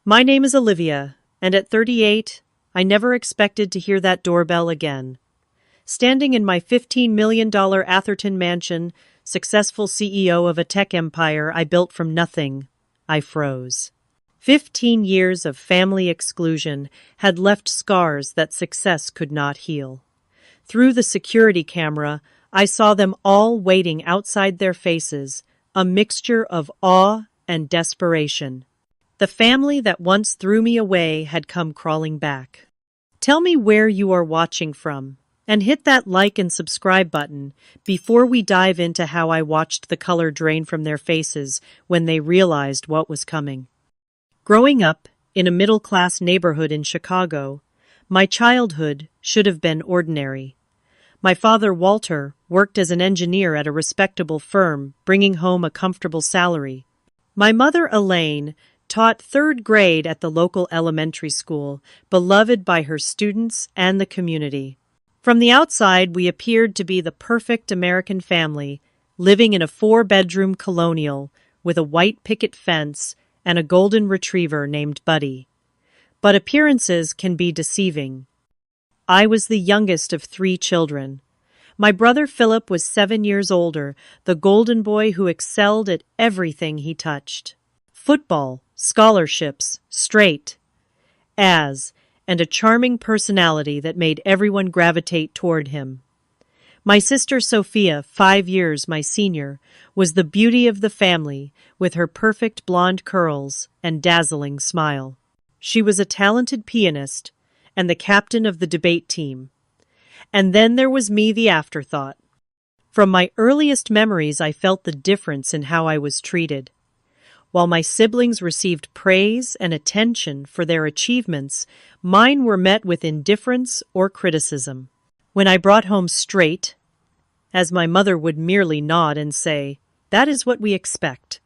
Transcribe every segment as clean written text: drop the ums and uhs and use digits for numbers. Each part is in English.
My name is Olivia, and at 38, I never expected to hear that doorbell again. Standing in my $15 million Atherton mansion, successful CEO of a tech empire I built from nothing, I froze. 15 years of family exclusion had left scars that success could not heal. Through the security camera, I saw them all waiting outside their faces, a mixture of awe and desperation. The family that once threw me away had come crawling back. Tell me where you are watching from, and hit that like and subscribe button before we dive into how I watched the color drain from their faces when they realized what was coming. Growing up in a middle-class neighborhood in Chicago, my childhood should have been ordinary. My father, Walter, worked as an engineer at a respectable firm, bringing home a comfortable salary. My mother, Elaine, taught third grade at the local elementary school, beloved by her students and the community. From the outside, we appeared to be the perfect American family, living in a four-bedroom colonial with a white picket fence and a golden retriever named Buddy. But appearances can be deceiving. I was the youngest of three children. My brother Philip was 7 years older, the golden boy who excelled at everything he touched. Football, scholarships, straight A's, and a charming personality that made everyone gravitate toward him. My sister Sophia, 5 years my senior, was the beauty of the family with her perfect blonde curls and dazzling smile. She was a talented pianist and the captain of the debate team. And then there was me, the afterthought. From my earliest memories, I felt the difference in how I was treated. While my siblings received praise and attention for their achievements, mine were met with indifference or criticism. When I brought home straight, as my mother would merely nod and say, "That is what we expect."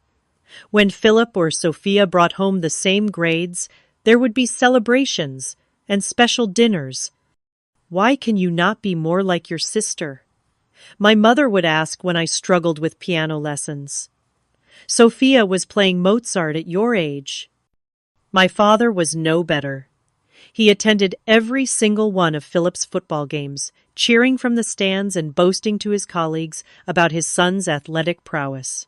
When Philip or Sophia brought home the same grades, there would be celebrations and special dinners. "Why can you not be more like your sister?" my mother would ask when I struggled with piano lessons. "Sophia was playing Mozart at your age." My father was no better. He attended every single one of Philip's football games, cheering from the stands and boasting to his colleagues about his son's athletic prowess.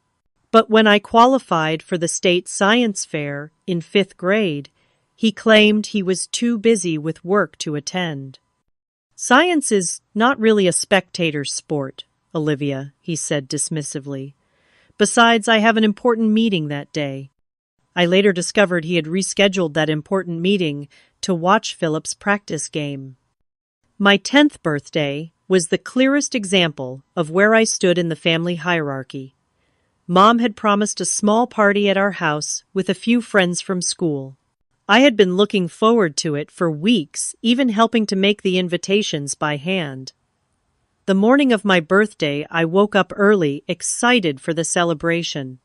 But when I qualified for the state science fair in 5th grade, he claimed he was too busy with work to attend. "Science is not really a spectator sport, Olivia," he said dismissively. "Besides, I have an important meeting that day." I later discovered he had rescheduled that important meeting to watch Philip's practice game. My 10th birthday was the clearest example of where I stood in the family hierarchy. Mom had promised a small party at our house with a few friends from school. I had been looking forward to it for weeks, even helping to make the invitations by hand. The morning of my birthday, I woke up early, excited for the celebration.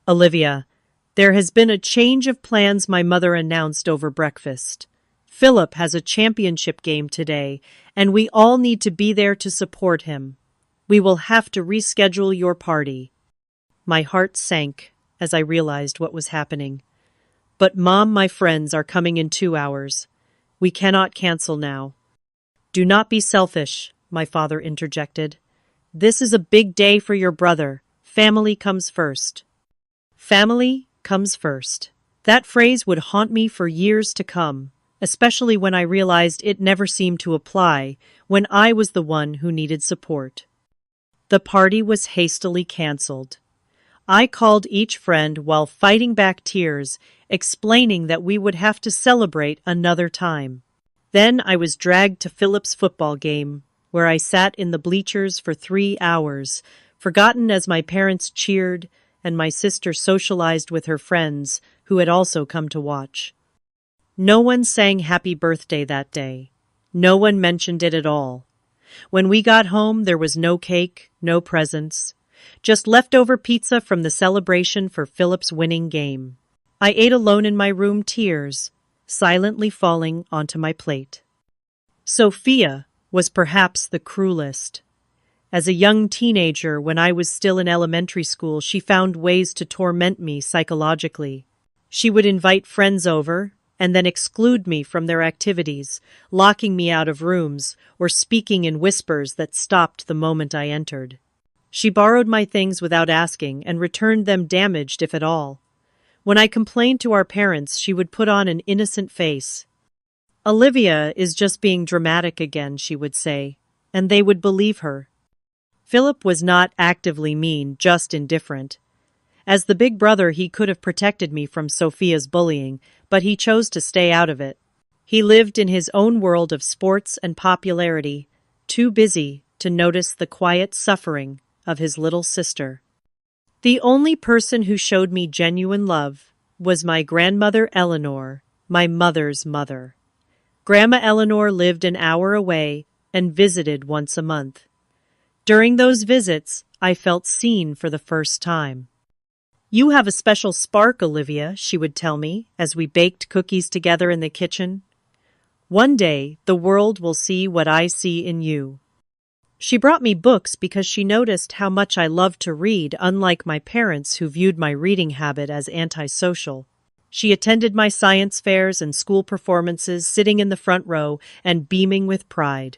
"Olivia, there has been a change of plans," my mother announced over breakfast. "Philip has a championship game today, and we all need to be there to support him. We will have to reschedule your party." My heart sank as I realized what was happening. "But Mom, my friends are coming in 2 hours. We cannot cancel now." "Do not be selfish," my father interjected. "This is a big day for your brother. Family comes first." Family comes first. That phrase would haunt me for years to come, especially when I realized it never seemed to apply when I was the one who needed support. The party was hastily canceled. I called each friend while fighting back tears, explaining that we would have to celebrate another time. Then I was dragged to Philip's football game, where I sat in the bleachers for 3 hours, forgotten as my parents cheered and my sister socialized with her friends who had also come to watch. No one sang happy birthday that day. No one mentioned it at all. When we got home, there was no cake, no presents, just leftover pizza from the celebration for Philip's winning game. I ate alone in my room, tears silently falling onto my plate. Sophia was perhaps the cruelest. As a young teenager, when I was still in elementary school, she found ways to torment me psychologically. She would invite friends over and then exclude me from their activities, locking me out of rooms or speaking in whispers that stopped the moment I entered. She borrowed my things without asking and returned them damaged if at all. When I complained to our parents, she would put on an innocent face. "Olivia is just being dramatic again," she would say, and they would believe her. Philip was not actively mean, just indifferent. As the big brother, he could have protected me from Sophia's bullying, but he chose to stay out of it. He lived in his own world of sports and popularity, too busy to notice the quiet suffering of his little sister. The only person who showed me genuine love was my grandmother Eleanor, my mother's mother. Grandma Eleanor lived an hour away and visited once a month. During those visits, I felt seen for the first time. "You have a special spark, Olivia," she would tell me as we baked cookies together in the kitchen. "One day, the world will see what I see in you." She brought me books because she noticed how much I loved to read, unlike my parents who viewed my reading habit as antisocial. She attended my science fairs and school performances, sitting in the front row and beaming with pride.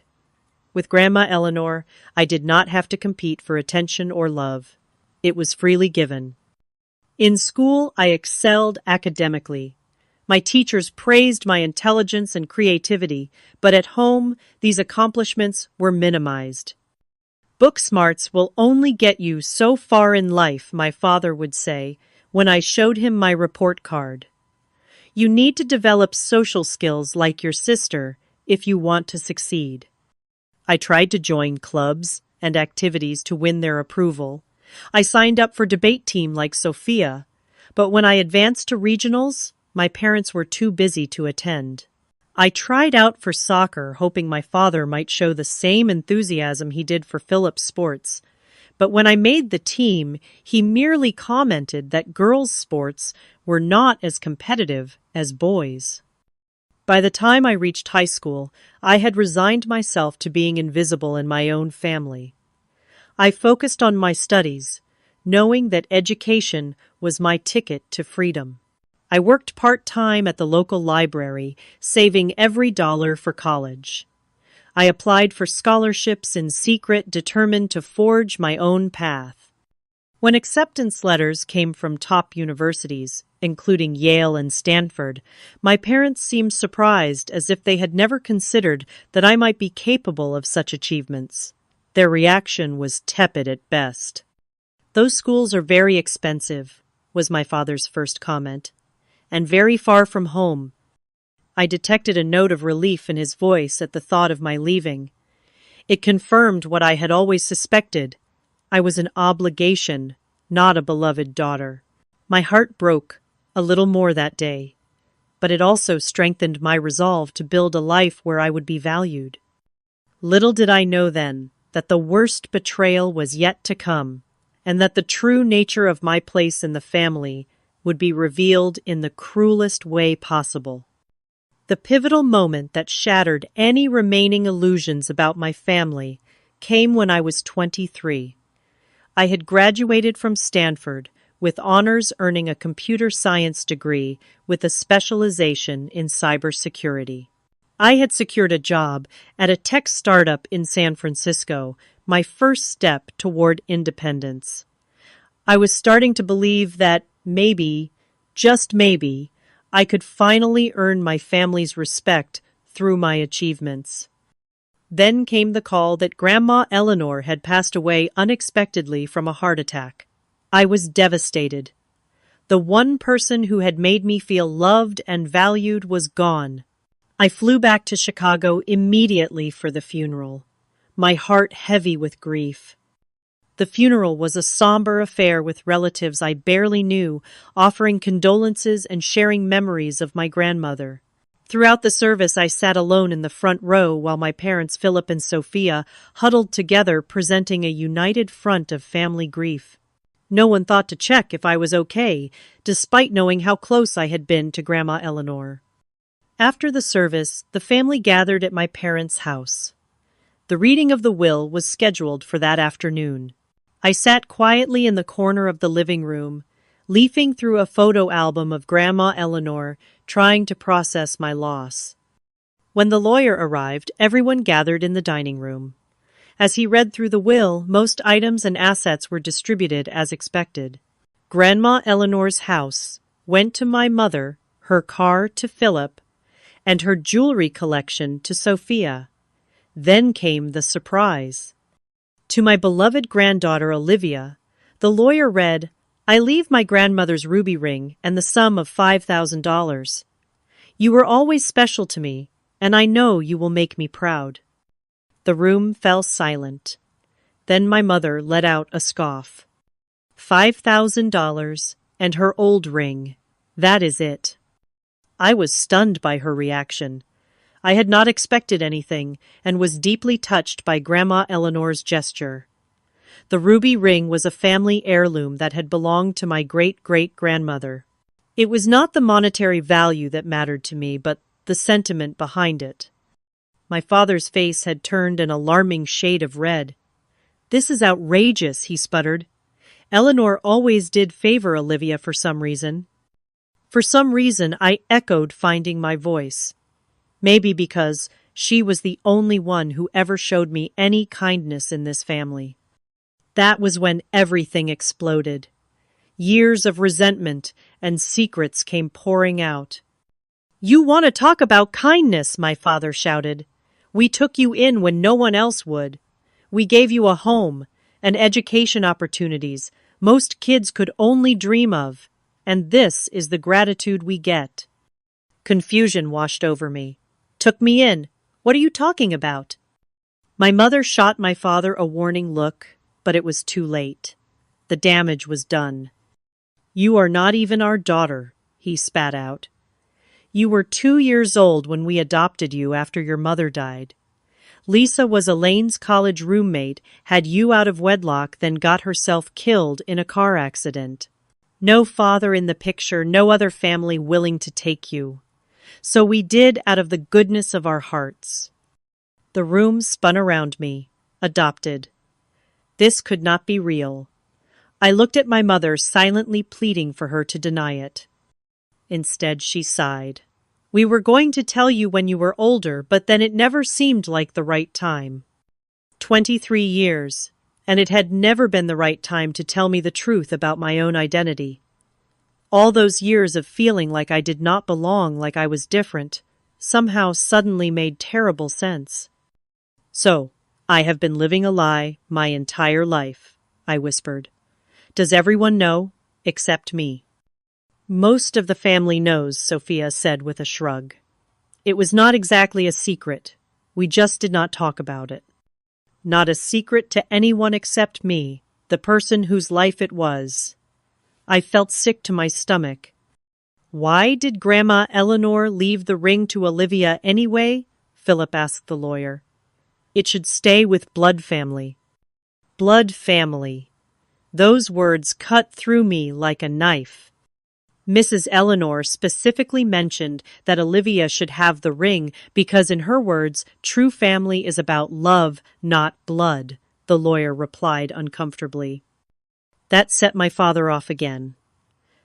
With Grandma Eleanor, I did not have to compete for attention or love. It was freely given. In school, I excelled academically. My teachers praised my intelligence and creativity, but at home, these accomplishments were minimized. "Book smarts will only get you so far in life," my father would say when I showed him my report card. "You need to develop social skills like your sister if you want to succeed." I tried to join clubs and activities to win their approval. I signed up for debate team like Sophia, but when I advanced to regionals, my parents were too busy to attend. I tried out for soccer, hoping my father might show the same enthusiasm he did for Philip's sports. But when I made the team, he merely commented that girls' sports were not as competitive as boys'. By the time I reached high school, I had resigned myself to being invisible in my own family. I focused on my studies, knowing that education was my ticket to freedom. I worked part-time at the local library, saving every dollar for college. I applied for scholarships in secret, determined to forge my own path. When acceptance letters came from top universities, including Yale and Stanford, my parents seemed surprised, as if they had never considered that I might be capable of such achievements. Their reaction was tepid at best. "Those schools are very expensive," was my father's first comment, "and very far from home." I detected a note of relief in his voice at the thought of my leaving. It confirmed what I had always suspected. I was an obligation, not a beloved daughter. My heart broke a little more that day, but it also strengthened my resolve to build a life where I would be valued. Little did I know then that the worst betrayal was yet to come, and that the true nature of my place in the family would be revealed in the cruelest way possible. The pivotal moment that shattered any remaining illusions about my family came when I was 23. I had graduated from Stanford with honors, earning a computer science degree with a specialization in cybersecurity. I had secured a job at a tech startup in San Francisco, my first step toward independence. I was starting to believe that maybe, just maybe, I could finally earn my family's respect through my achievements. Then came the call that Grandma Eleanor had passed away unexpectedly from a heart attack. I was devastated. The one person who had made me feel loved and valued was gone. I flew back to Chicago immediately for the funeral, my heart heavy with grief. The funeral was a somber affair with relatives I barely knew, offering condolences and sharing memories of my grandmother. Throughout the service, I sat alone in the front row while my parents, Philip and Sophia, huddled together, presenting a united front of family grief. No one thought to check if I was okay, despite knowing how close I had been to Grandma Eleanor. After the service, the family gathered at my parents' house. The reading of the will was scheduled for that afternoon. I sat quietly in the corner of the living room, leafing through a photo album of Grandma Eleanor, trying to process my loss. When the lawyer arrived, everyone gathered in the dining room. As he read through the will, most items and assets were distributed as expected. Grandma Eleanor's house went to my mother, her car to Philip, and her jewelry collection to Sophia. Then came the surprise. To my beloved granddaughter Olivia, the lawyer read, "I leave my grandmother's ruby ring and the sum of $5,000. You were always special to me, and I know you will make me proud." The room fell silent. Then my mother let out a scoff. $5,000 and her old ring. That is it. I was stunned by her reaction. I had not expected anything and was deeply touched by Grandma Eleanor's gesture. The ruby ring was a family heirloom that had belonged to my great-great-grandmother. It was not the monetary value that mattered to me, but the sentiment behind it. My father's face had turned an alarming shade of red. "This is outrageous," he sputtered. "Eleanor always did favor Olivia for some reason." For some reason, I echoed, finding my voice. Maybe because she was the only one who ever showed me any kindness in this family. That was when everything exploded. Years of resentment and secrets came pouring out. "You want to talk about kindness," my father shouted. "We took you in when no one else would. We gave you a home and education opportunities most kids could only dream of, and this is the gratitude we get." Confusion washed over me. "Took me in? What are you talking about?" My mother shot my father a warning look, but it was too late. The damage was done. "You are not even our daughter," he spat out. "You were 2 years old when we adopted you after your mother died. Lisa was Elaine's college roommate, had you out of wedlock, then got herself killed in a car accident. No father in the picture, no other family willing to take you. So we did out of the goodness of our hearts." The room spun around me. Adopted. This could not be real. I looked at my mother, silently pleading for her to deny it. Instead, she sighed. "We were going to tell you when you were older, but then it never seemed like the right time." 23 years, and it had never been the right time to tell me the truth about my own identity. All those years of feeling like I did not belong, like I was different, somehow suddenly made terrible sense. "So, I have been living a lie my entire life," I whispered. "Does everyone know, except me?" "Most of the family knows," Sophia said with a shrug. "It was not exactly a secret. We just did not talk about it. Not a secret to anyone except me, the person whose life it was." I felt sick to my stomach. "Why did Grandma Eleanor leave the ring to Olivia anyway?" Philip asked the lawyer. "It should stay with blood family." Blood family. Those words cut through me like a knife. Mrs. Eleanor specifically mentioned that Olivia should have the ring because, in her words, true family is about love, not blood, the lawyer replied uncomfortably. That set my father off again.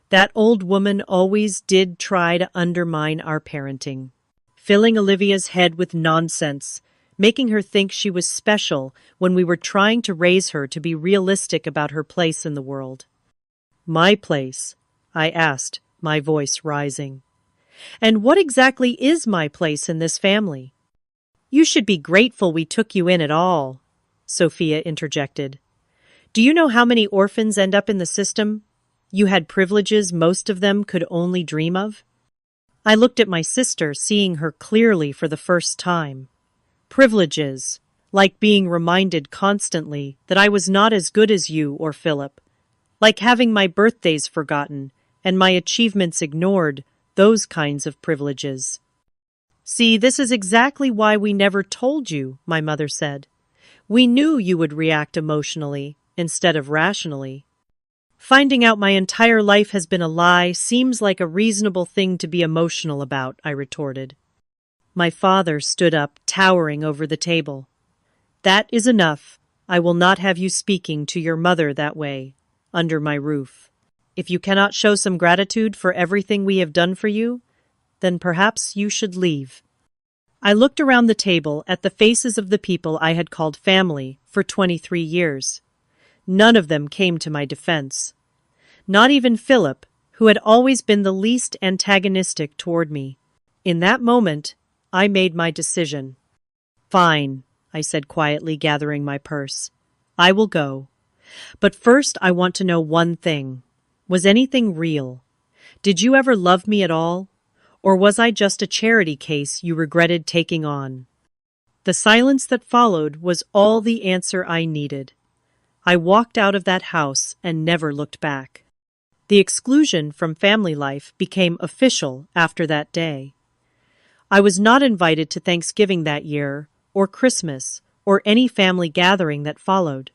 That old woman always did try to undermine our parenting, filling Olivia's head with nonsense, making her think she was special when we were trying to raise her to be realistic about her place in the world. "My place?" I asked, my voice rising. "And what exactly is my place in this family?" "You should be grateful we took you in at all," Sophia interjected. "Do you know how many orphans end up in the system? You had privileges most of them could only dream of." I looked at my sister, seeing her clearly for the first time. Privileges, like being reminded constantly that I was not as good as you or Philip, like having my birthdays forgotten and my achievements ignored, those kinds of privileges. "See, this is exactly why we never told you," my mother said. "We knew you would react emotionally instead of rationally." "Finding out my entire life has been a lie seems like a reasonable thing to be emotional about," I retorted. My father stood up, towering over the table. "That is enough. I will not have you speaking to your mother that way, under my roof." If you cannot show some gratitude for everything we have done for you, then perhaps you should leave. I looked around the table at the faces of the people I had called family for 23 years. None of them came to my defense. Not even Philip, who had always been the least antagonistic toward me. In that moment, I made my decision. Fine, I said quietly, gathering my purse. I will go. But first I want to know one thing. Was anything real? Did you ever love me at all? Or was I just a charity case you regretted taking on? The silence that followed was all the answer I needed. I walked out of that house and never looked back. The exclusion from family life became official after that day. I was not invited to Thanksgiving that year, or Christmas, or any family gathering that followed.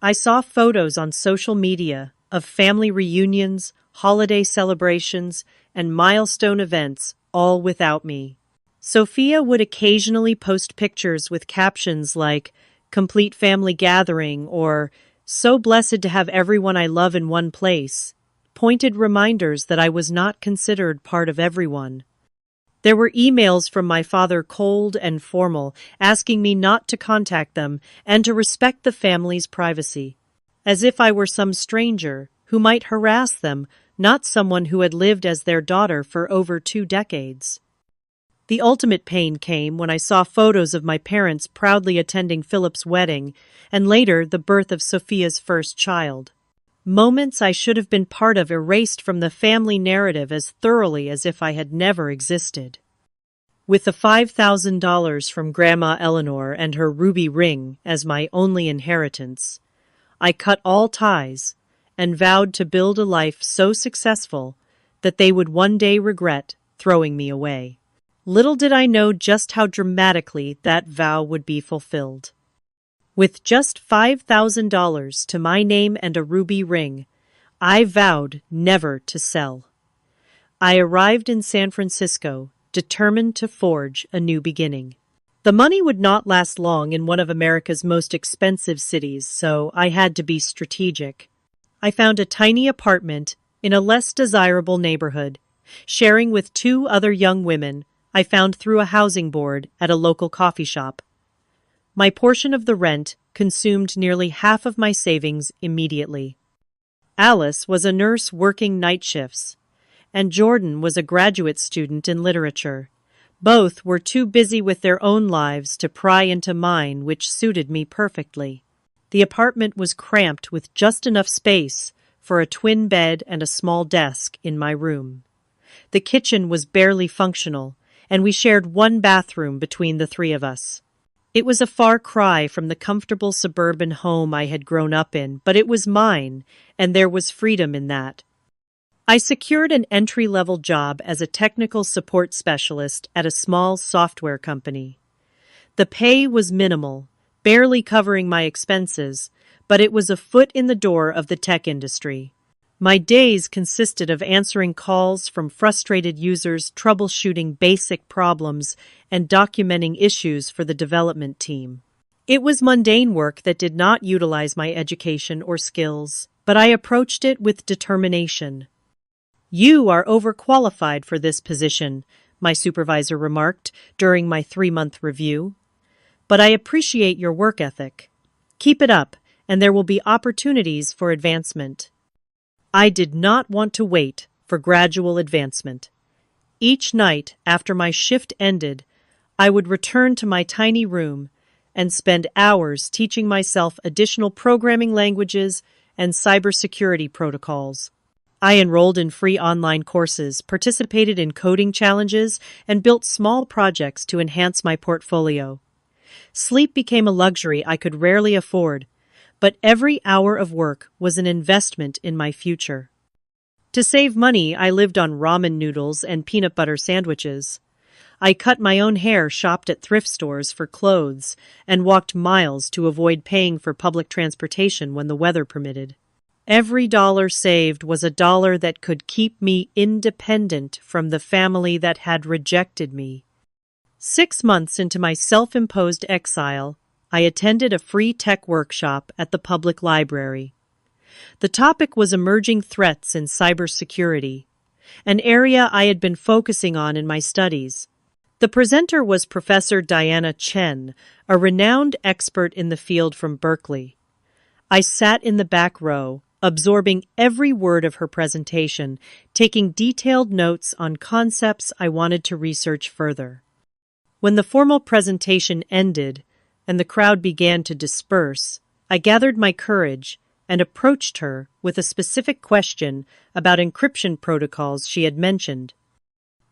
I saw photos on social media of family reunions, holiday celebrations, and milestone events, all without me. Sophia would occasionally post pictures with captions like, "Complete family gathering," or "So blessed to have everyone I love in one place," pointed reminders that I was not considered part of everyone. There were emails from my father, cold and formal, asking me not to contact them and to respect the family's privacy, as if I were some stranger who might harass them, not someone who had lived as their daughter for over 2 decades. The ultimate pain came when I saw photos of my parents proudly attending Philip's wedding and later the birth of Sophia's first child. Moments I should have been part of erased from the family narrative as thoroughly as if I had never existed. With the $5,000 from Grandma Eleanor and her ruby ring as my only inheritance, I cut all ties and vowed to build a life so successful that they would one day regret throwing me away. Little did I know just how dramatically that vow would be fulfilled. With just $5,000 to my name and a ruby ring, I vowed never to sell. I arrived in San Francisco, determined to forge a new beginning. The money would not last long in one of America's most expensive cities, so I had to be strategic. I found a tiny apartment in a less desirable neighborhood, sharing with 2 other young women I found through a housing board at a local coffee shop. My portion of the rent consumed nearly half of my savings immediately. Alice was a nurse working night shifts, and Jordan was a graduate student in literature. Both were too busy with their own lives to pry into mine, which suited me perfectly. The apartment was cramped with just enough space for a twin bed and a small desk in my room. The kitchen was barely functional, and we shared one bathroom between the 3 of us. It was a far cry from the comfortable suburban home I had grown up in, but it was mine, and there was freedom in that. I secured an entry-level job as a technical support specialist at a small software company. The pay was minimal, barely covering my expenses, but it was a foot in the door of the tech industry. My days consisted of answering calls from frustrated users, troubleshooting basic problems, and documenting issues for the development team. It was mundane work that did not utilize my education or skills, but I approached it with determination. "You are overqualified for this position," my supervisor remarked during my 3-month review. "But I appreciate your work ethic. Keep it up, and there will be opportunities for advancement." I did not want to wait for gradual advancement. Each night after my shift ended, I would return to my tiny room and spend hours teaching myself additional programming languages and cybersecurity protocols. I enrolled in free online courses, participated in coding challenges, and built small projects to enhance my portfolio. Sleep became a luxury I could rarely afford, but every hour of work was an investment in my future. To save money, I lived on ramen noodles and peanut butter sandwiches. I cut my own hair, shopped at thrift stores for clothes, and walked miles to avoid paying for public transportation when the weather permitted. Every dollar saved was a dollar that could keep me independent from the family that had rejected me. 6 months into my self-imposed exile, I attended a free tech workshop at the public library. The topic was emerging threats in cybersecurity, an area I had been focusing on in my studies. The presenter was Professor Diana Chen, a renowned expert in the field from Berkeley. I sat in the back row, absorbing every word of her presentation, taking detailed notes on concepts I wanted to research further. When the formal presentation ended and the crowd began to disperse, I gathered my courage and approached her with a specific question about encryption protocols she had mentioned.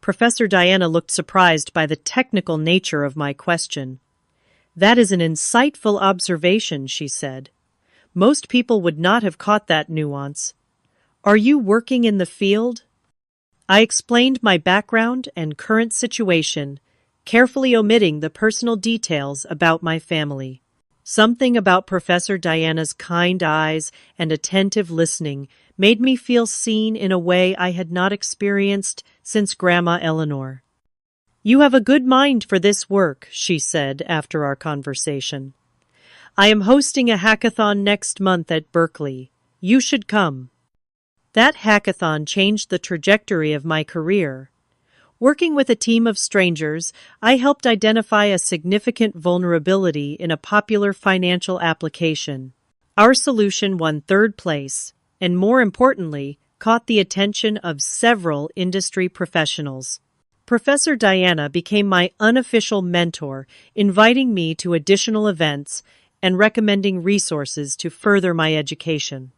Professor Diana looked surprised by the technical nature of my question. "That is an insightful observation," she said. "Most people would not have caught that nuance. Are you working in the field?" I explained my background and current situation, carefully omitting the personal details about my family. Something about Professor Diana's kind eyes and attentive listening made me feel seen in a way I had not experienced since Grandma Eleanor. "You have a good mind for this work," she said after our conversation. "I am hosting a hackathon next month at Berkeley. You should come." That hackathon changed the trajectory of my career. Working with a team of strangers, I helped identify a significant vulnerability in a popular financial application. Our solution won third place, and more importantly, caught the attention of several industry professionals. Professor Diana became my unofficial mentor, inviting me to additional events and recommending resources to further my education.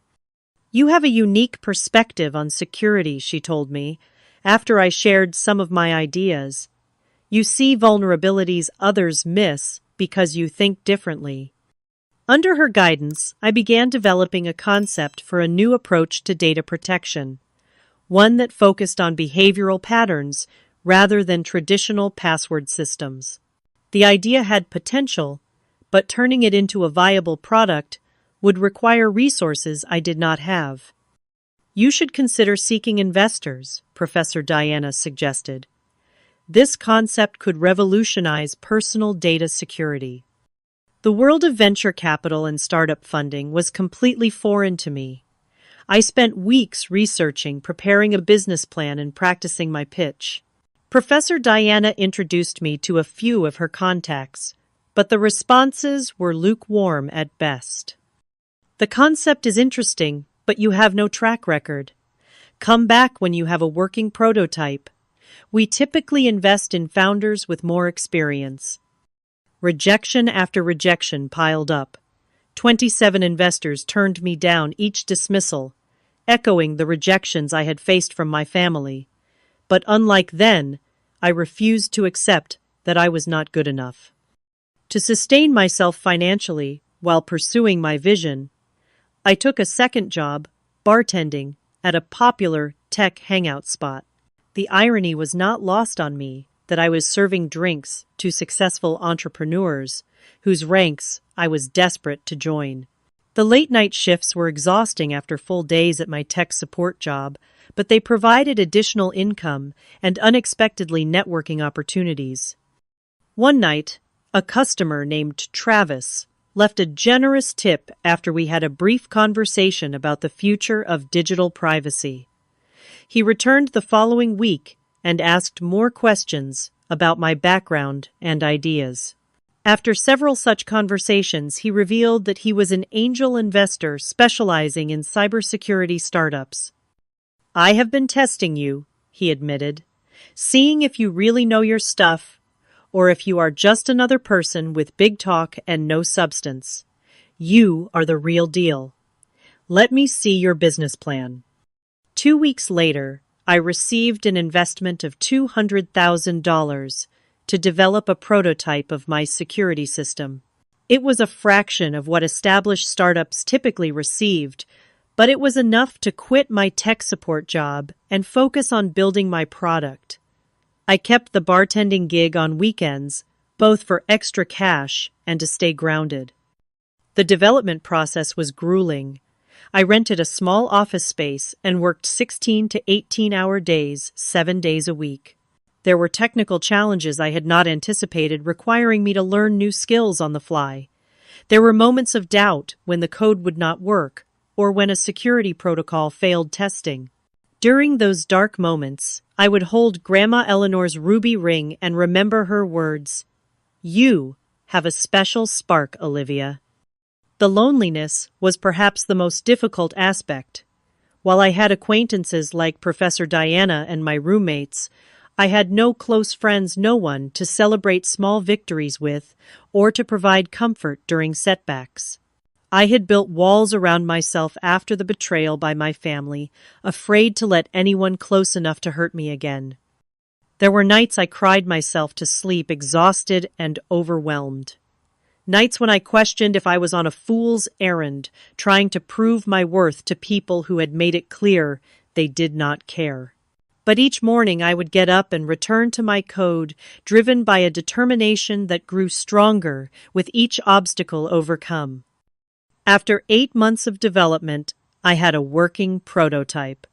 "You have a unique perspective on security," she told me, after I shared some of my ideas. "You see vulnerabilities others miss because you think differently." Under her guidance, I began developing a concept for a new approach to data protection, one that focused on behavioral patterns rather than traditional password systems. The idea had potential, but turning it into a viable product would require resources I did not have. "You should consider seeking investors," Professor Diana suggested. "This concept could revolutionize personal data security." The world of venture capital and startup funding was completely foreign to me. I spent weeks researching, preparing a business plan, and practicing my pitch. Professor Diana introduced me to a few of her contacts, but the responses were lukewarm at best. "The concept is interesting, but you have no track record. Come back when you have a working prototype. We typically invest in founders with more experience." Rejection after rejection piled up. 27 investors turned me down, each dismissal, echoing the rejections I had faced from my family. But unlike then, I refused to accept that I was not good enough. To sustain myself financially while pursuing my vision, I took a second job, bartending, at a popular tech hangout spot. The irony was not lost on me that I was serving drinks to successful entrepreneurs whose ranks I was desperate to join. The late-night shifts were exhausting after full days at my tech support job, but they provided additional income and unexpectedly networking opportunities. One night, a customer named Travis left a generous tip after we had a brief conversation about the future of digital privacy. He returned the following week and asked more questions about my background and ideas. After several such conversations, he revealed that he was an angel investor specializing in cybersecurity startups. "I have been testing you," he admitted, "seeing if you really know your stuff, or if you are just another person with big talk and no substance. You are the real deal. Let me see your business plan." 2 weeks later, I received an investment of $200,000 to develop a prototype of my security system. It was a fraction of what established startups typically received, but it was enough to quit my tech support job and focus on building my product. I kept the bartending gig on weekends, both for extra cash and to stay grounded. The development process was grueling. I rented a small office space and worked 16 to 18-hour days, 7 days a week. There were technical challenges I had not anticipated, requiring me to learn new skills on the fly. There were moments of doubt when the code would not work, or when a security protocol failed testing. During those dark moments, I would hold Grandma Eleanor's ruby ring and remember her words, "You have a special spark, Olivia." The loneliness was perhaps the most difficult aspect. While I had acquaintances like Professor Diana and my roommates, I had no close friends, no one to celebrate small victories with or to provide comfort during setbacks. I had built walls around myself after the betrayal by my family, afraid to let anyone close enough to hurt me again. There were nights I cried myself to sleep, exhausted and overwhelmed. Nights when I questioned if I was on a fool's errand, trying to prove my worth to people who had made it clear they did not care. But each morning I would get up and return to my code, driven by a determination that grew stronger with each obstacle overcome. After 8 months of development, I had a working prototype.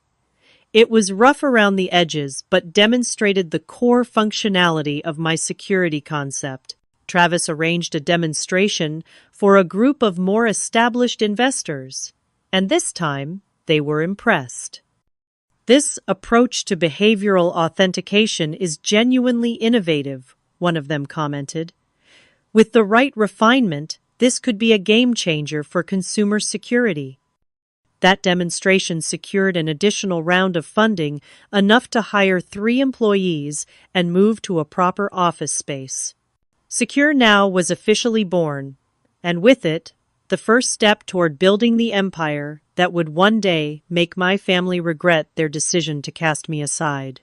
It was rough around the edges, but demonstrated the core functionality of my security concept. Travis arranged a demonstration for a group of more established investors, and this time they were impressed. "This approach to behavioral authentication is genuinely innovative," one of them commented. "With the right refinement, this could be a game changer for consumer security." That demonstration secured an additional round of funding, enough to hire 3 employees and move to a proper office space. Secure Now was officially born, and with it, the first step toward building the empire that would one day make my family regret their decision to cast me aside.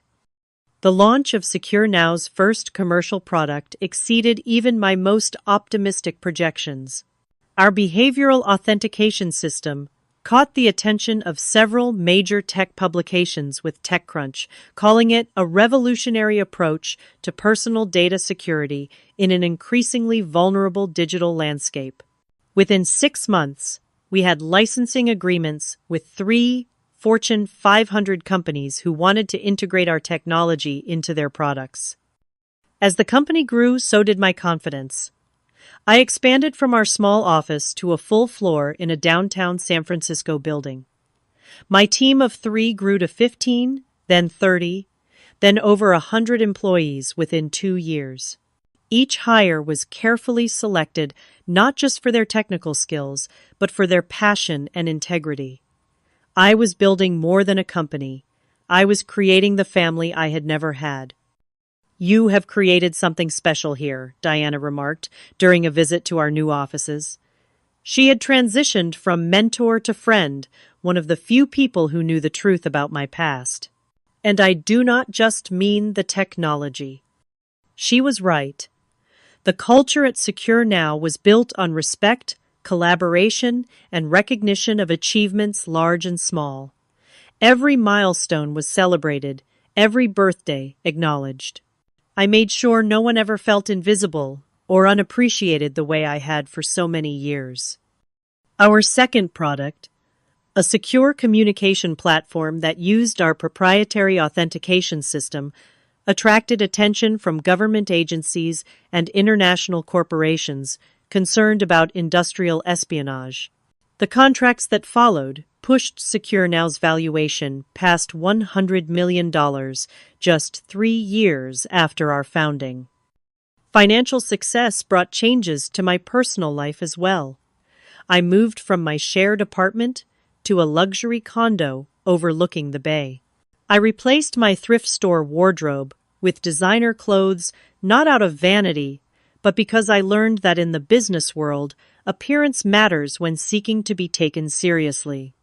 The launch of Secure Now's first commercial product exceeded even my most optimistic projections. Our behavioral authentication system caught the attention of several major tech publications, with TechCrunch calling it a revolutionary approach to personal data security in an increasingly vulnerable digital landscape. Within 6 months, we had licensing agreements with 3 Fortune 500 companies who wanted to integrate our technology into their products. As the company grew, so did my confidence. I expanded from our small office to a full floor in a downtown San Francisco building. My team of 3 grew to 15, then 30, then over 100 employees within 2 years. Each hire was carefully selected not just for their technical skills, but for their passion and integrity. I was building more than a company. I was creating the family I had never had. "You have created something special here," Diana remarked during a visit to our new offices. She had transitioned from mentor to friend, one of the few people who knew the truth about my past. And I do not just mean the technology. She was right. The culture at Secure Now was built on respect, collaboration, and recognition of achievements large and small. Every milestone was celebrated, every birthday acknowledged. I made sure no one ever felt invisible or unappreciated the way I had for so many years. Our second product, a secure communication platform that used our proprietary authentication system, attracted attention from government agencies and international corporations concerned about industrial espionage. The contracts that followed pushed Secure Now's valuation past $100 million just 3 years after our founding. Financial success brought changes to my personal life as well. I moved from my shared apartment to a luxury condo overlooking the bay. I replaced my thrift store wardrobe with designer clothes, not out of vanity, but because I learned that in the business world, appearance matters when seeking to be taken seriously.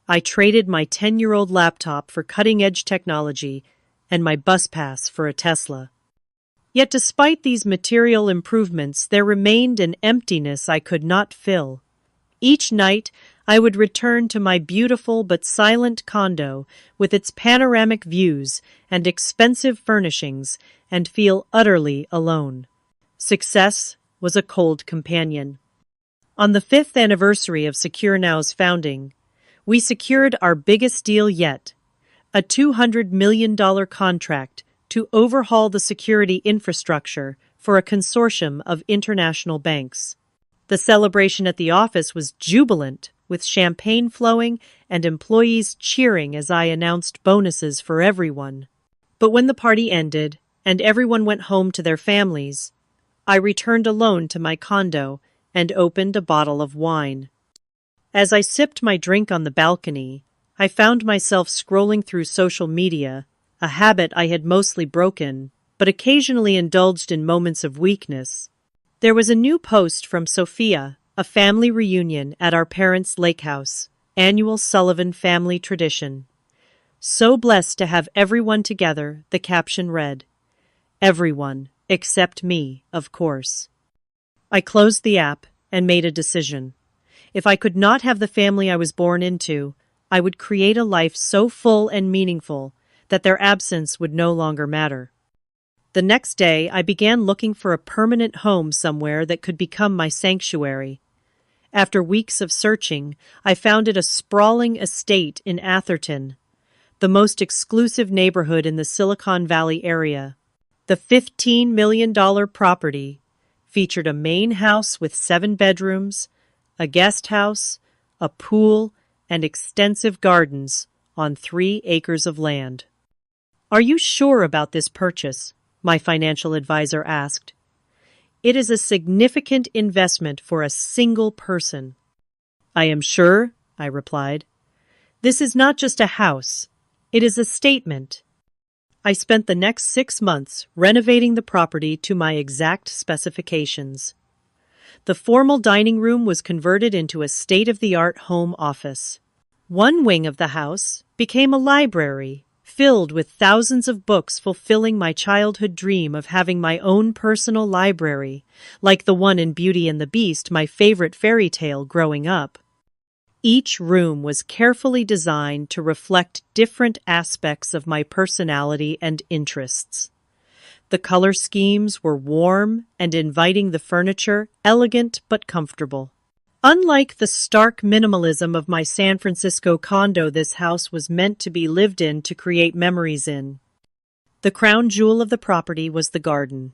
I traded my 10-year-old laptop for cutting-edge technology and my bus pass for a Tesla. Yet despite these material improvements, there remained an emptiness I could not fill. Each night, I would return to my beautiful but silent condo with its panoramic views and expensive furnishings and feel utterly alone. Success was a cold companion. On the 5th anniversary of Secure Now's founding, we secured our biggest deal yet, a $200 million contract to overhaul the security infrastructure for a consortium of international banks. The celebration at the office was jubilant, with champagne flowing and employees cheering as I announced bonuses for everyone. But when the party ended and everyone went home to their families, I returned alone to my condo and opened a bottle of wine. As I sipped my drink on the balcony, I found myself scrolling through social media, a habit I had mostly broken, but occasionally indulged in moments of weakness. There was a new post from Sophia, a family reunion at our parents' lake house, annual Sullivan family tradition. So blessed to have everyone together, the caption read. Everyone, except me, of course. I closed the app and made a decision. If I could not have the family I was born into, I would create a life so full and meaningful that their absence would no longer matter. The next day, I began looking for a permanent home somewhere that could become my sanctuary. After weeks of searching, I found a sprawling estate in Atherton, the most exclusive neighborhood in the Silicon Valley area. The $15 million property featured a main house with 7 bedrooms, a guest house, a pool, and extensive gardens on 3 acres of land. "Are you sure about this purchase?" my financial advisor asked. "It is a significant investment for a single person." "I am sure," I replied. "This is not just a house. It is a statement." I spent the next 6 months renovating the property to my exact specifications. The formal dining room was converted into a state-of-the-art home office. One wing of the house became a library, filled with thousands of books fulfilling my childhood dream of having my own personal library, like the one in Beauty and the Beast, my favorite fairy tale growing up. Each room was carefully designed to reflect different aspects of my personality and interests. The color schemes were warm and inviting, the furniture elegant but comfortable. Unlike the stark minimalism of my San Francisco condo, this house was meant to be lived in, to create memories in. The crown jewel of the property was the garden.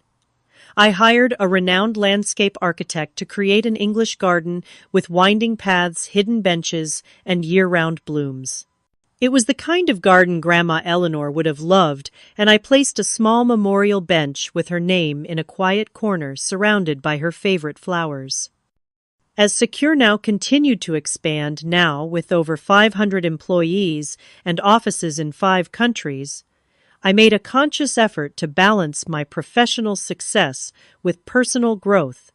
I hired a renowned landscape architect to create an English garden with winding paths, hidden benches, and year-round blooms. It was the kind of garden Grandma Eleanor would have loved, and I placed a small memorial bench with her name in a quiet corner surrounded by her favorite flowers. As Secure Now continued to expand, now with over 500 employees and offices in 5 countries, I made a conscious effort to balance my professional success with personal growth.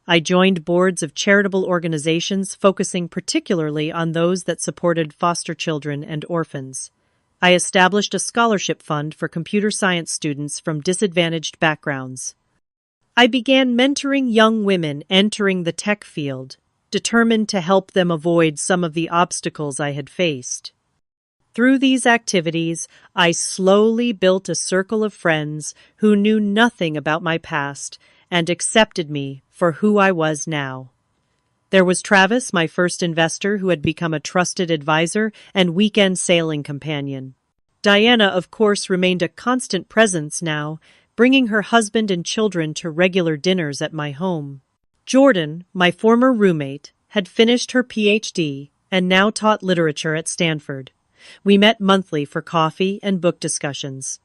I joined boards of charitable organizations focusing particularly on those that supported foster children and orphans. I established a scholarship fund for computer science students from disadvantaged backgrounds. I began mentoring young women entering the tech field, determined to help them avoid some of the obstacles I had faced. Through these activities, I slowly built a circle of friends who knew nothing about my past and accepted me for who I was now. There was Travis, my first investor, who had become a trusted advisor and weekend sailing companion. Diana, of course, remained a constant presence now, bringing her husband and children to regular dinners at my home. Jordan, my former roommate, had finished her PhD and now taught literature at Stanford. We met monthly for coffee and book discussions.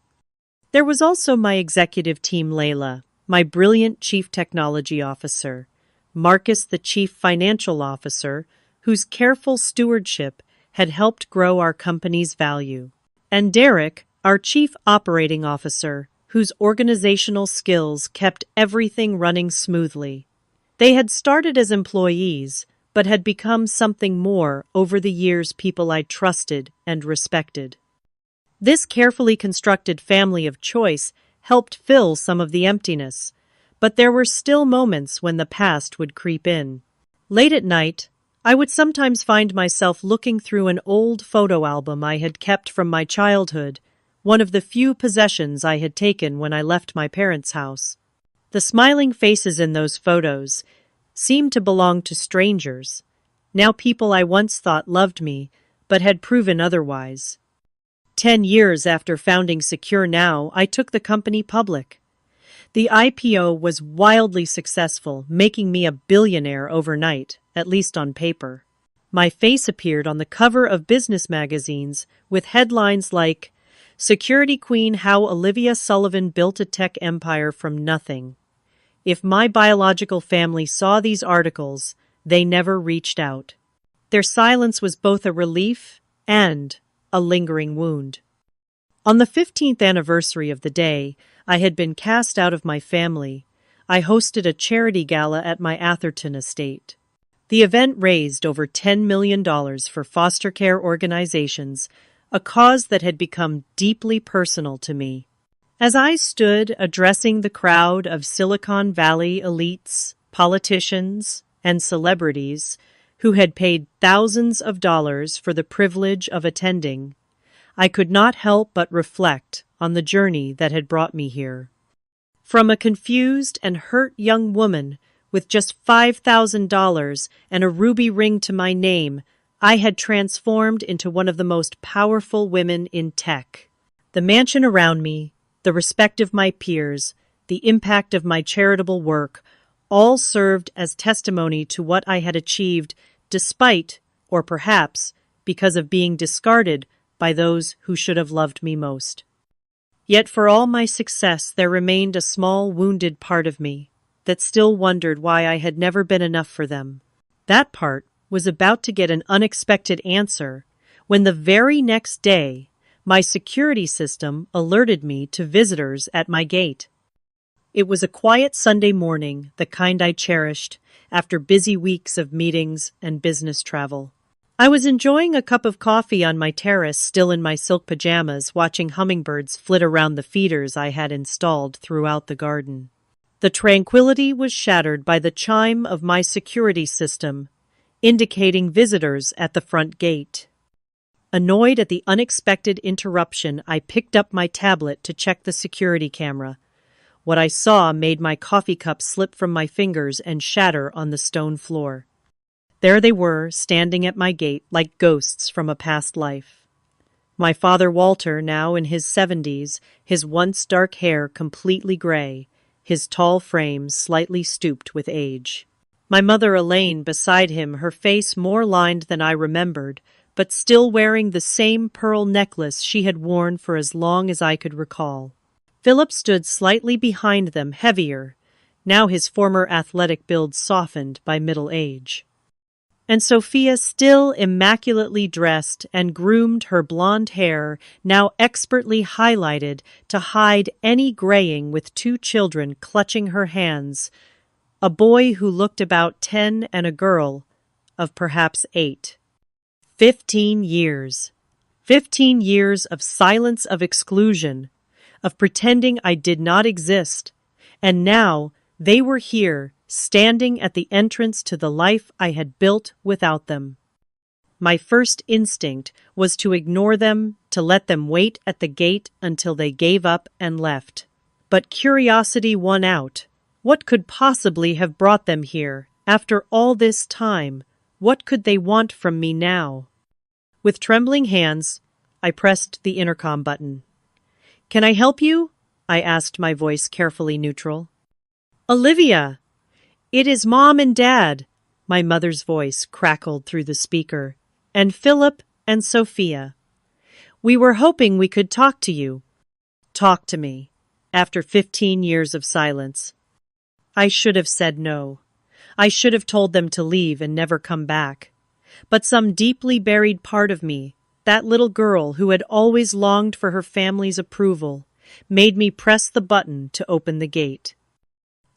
There was also my executive team, Layla, my brilliant chief technology officer, Marcus, the chief financial officer, whose careful stewardship had helped grow our company's value, and Derek, our chief operating officer, whose organizational skills kept everything running smoothly. They had started as employees, but had become something more over the years, people I trusted and respected. This carefully constructed family of choice helped fill some of the emptiness, but there were still moments when the past would creep in. Late at night, I would sometimes find myself looking through an old photo album I had kept from my childhood, one of the few possessions I had taken when I left my parents' house. The smiling faces in those photos seemed to belong to strangers, now people I once thought loved me, but had proven otherwise. 10 years after founding Secure Now, I took the company public. The IPO was wildly successful, making me a billionaire overnight, at least on paper. My face appeared on the cover of business magazines with headlines like, "Security Queen: How Olivia Sullivan Built a Tech Empire from Nothing." If my biological family saw these articles, they never reached out. Their silence was both a relief and a lingering wound. On the 15th anniversary of the day I had been cast out of my family, I hosted a charity gala at my Atherton estate. The event raised over $10 million for foster care organizations, a cause that had become deeply personal to me. As I stood addressing the crowd of Silicon Valley elites, politicians, and celebrities who had paid thousands of dollars for the privilege of attending, I could not help but reflect on the journey that had brought me here. From a confused and hurt young woman with just $5,000 and a ruby ring to my name, I had transformed into one of the most powerful women in tech. The mansion around me, the respect of my peers, the impact of my charitable work, all served as testimony to what I had achieved despite, or perhaps because of being discarded by those who should have loved me most. Yet for all my success, there remained a small, wounded part of me that still wondered why I had never been enough for them. That part was about to get an unexpected answer when the very next day, my security system alerted me to visitors at my gate. It was a quiet Sunday morning, the kind I cherished after busy weeks of meetings and business travel. I was enjoying a cup of coffee on my terrace, still in my silk pajamas, watching hummingbirds flit around the feeders I had installed throughout the garden. The tranquility was shattered by the chime of my security system, indicating visitors at the front gate. Annoyed at the unexpected interruption, I picked up my tablet to check the security camera. What I saw made my coffee cup slip from my fingers and shatter on the stone floor. There they were, standing at my gate like ghosts from a past life. My father Walter, now in his 70s, his once dark hair completely gray, his tall frame slightly stooped with age. My mother Elaine beside him, her face more lined than I remembered, but still wearing the same pearl necklace she had worn for as long as I could recall. Philip stood slightly behind them, heavier, now his former athletic build softened by middle age. And Sophia, still immaculately dressed and groomed, her blonde hair now expertly highlighted to hide any graying, with 2 children clutching her hands, a boy who looked about 10 and a girl of perhaps 8. 15 years. 15 years of silence, of exclusion, of pretending I did not exist, and now they were here, standing at the entrance to the life I had built without them. My first instinct was to ignore them, to let them wait at the gate until they gave up and left. But curiosity won out. What could possibly have brought them here? After all this time, what could they want from me now? With trembling hands, I pressed the intercom button. "Can I help you?" I asked, my voice carefully neutral. "Olivia! It is Mom and Dad," my mother's voice crackled through the speaker, "and Philip and Sophia. We were hoping we could talk to you." Talk to me, after 15 years of silence. I should have said no. I should have told them to leave and never come back. But some deeply buried part of me, that little girl who had always longed for her family's approval, made me press the button to open the gate.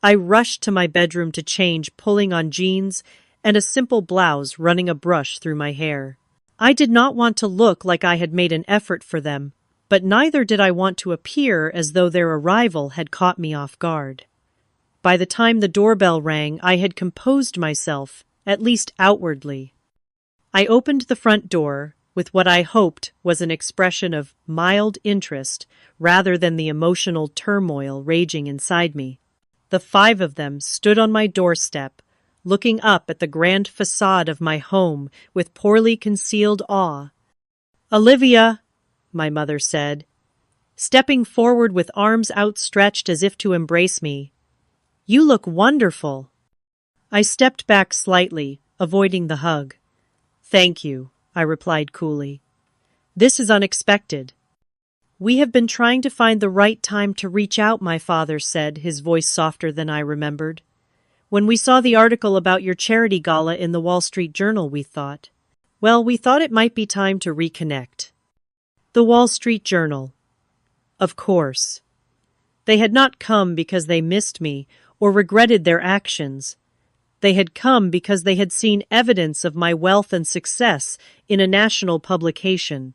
I rushed to my bedroom to change, pulling on jeans and a simple blouse, running a brush through my hair. I did not want to look like I had made an effort for them, but neither did I want to appear as though their arrival had caught me off guard. By the time the doorbell rang, I had composed myself, at least outwardly. I opened the front door with what I hoped was an expression of mild interest rather than the emotional turmoil raging inside me. The 5 of them stood on my doorstep, looking up at the grand facade of my home with poorly concealed awe. "Olivia," my mother said, stepping forward with arms outstretched as if to embrace me, "you look wonderful." I stepped back slightly, avoiding the hug. Thank you, I replied coolly. This is unexpected. We have been trying to find the right time to reach out, my father said, his voice softer than I remembered. When we saw the article about your charity gala in the Wall Street Journal, we thought it might be time to reconnect. The Wall Street Journal. Of course. They had not come because they missed me or regretted their actions. They had come because they had seen evidence of my wealth and success in a national publication.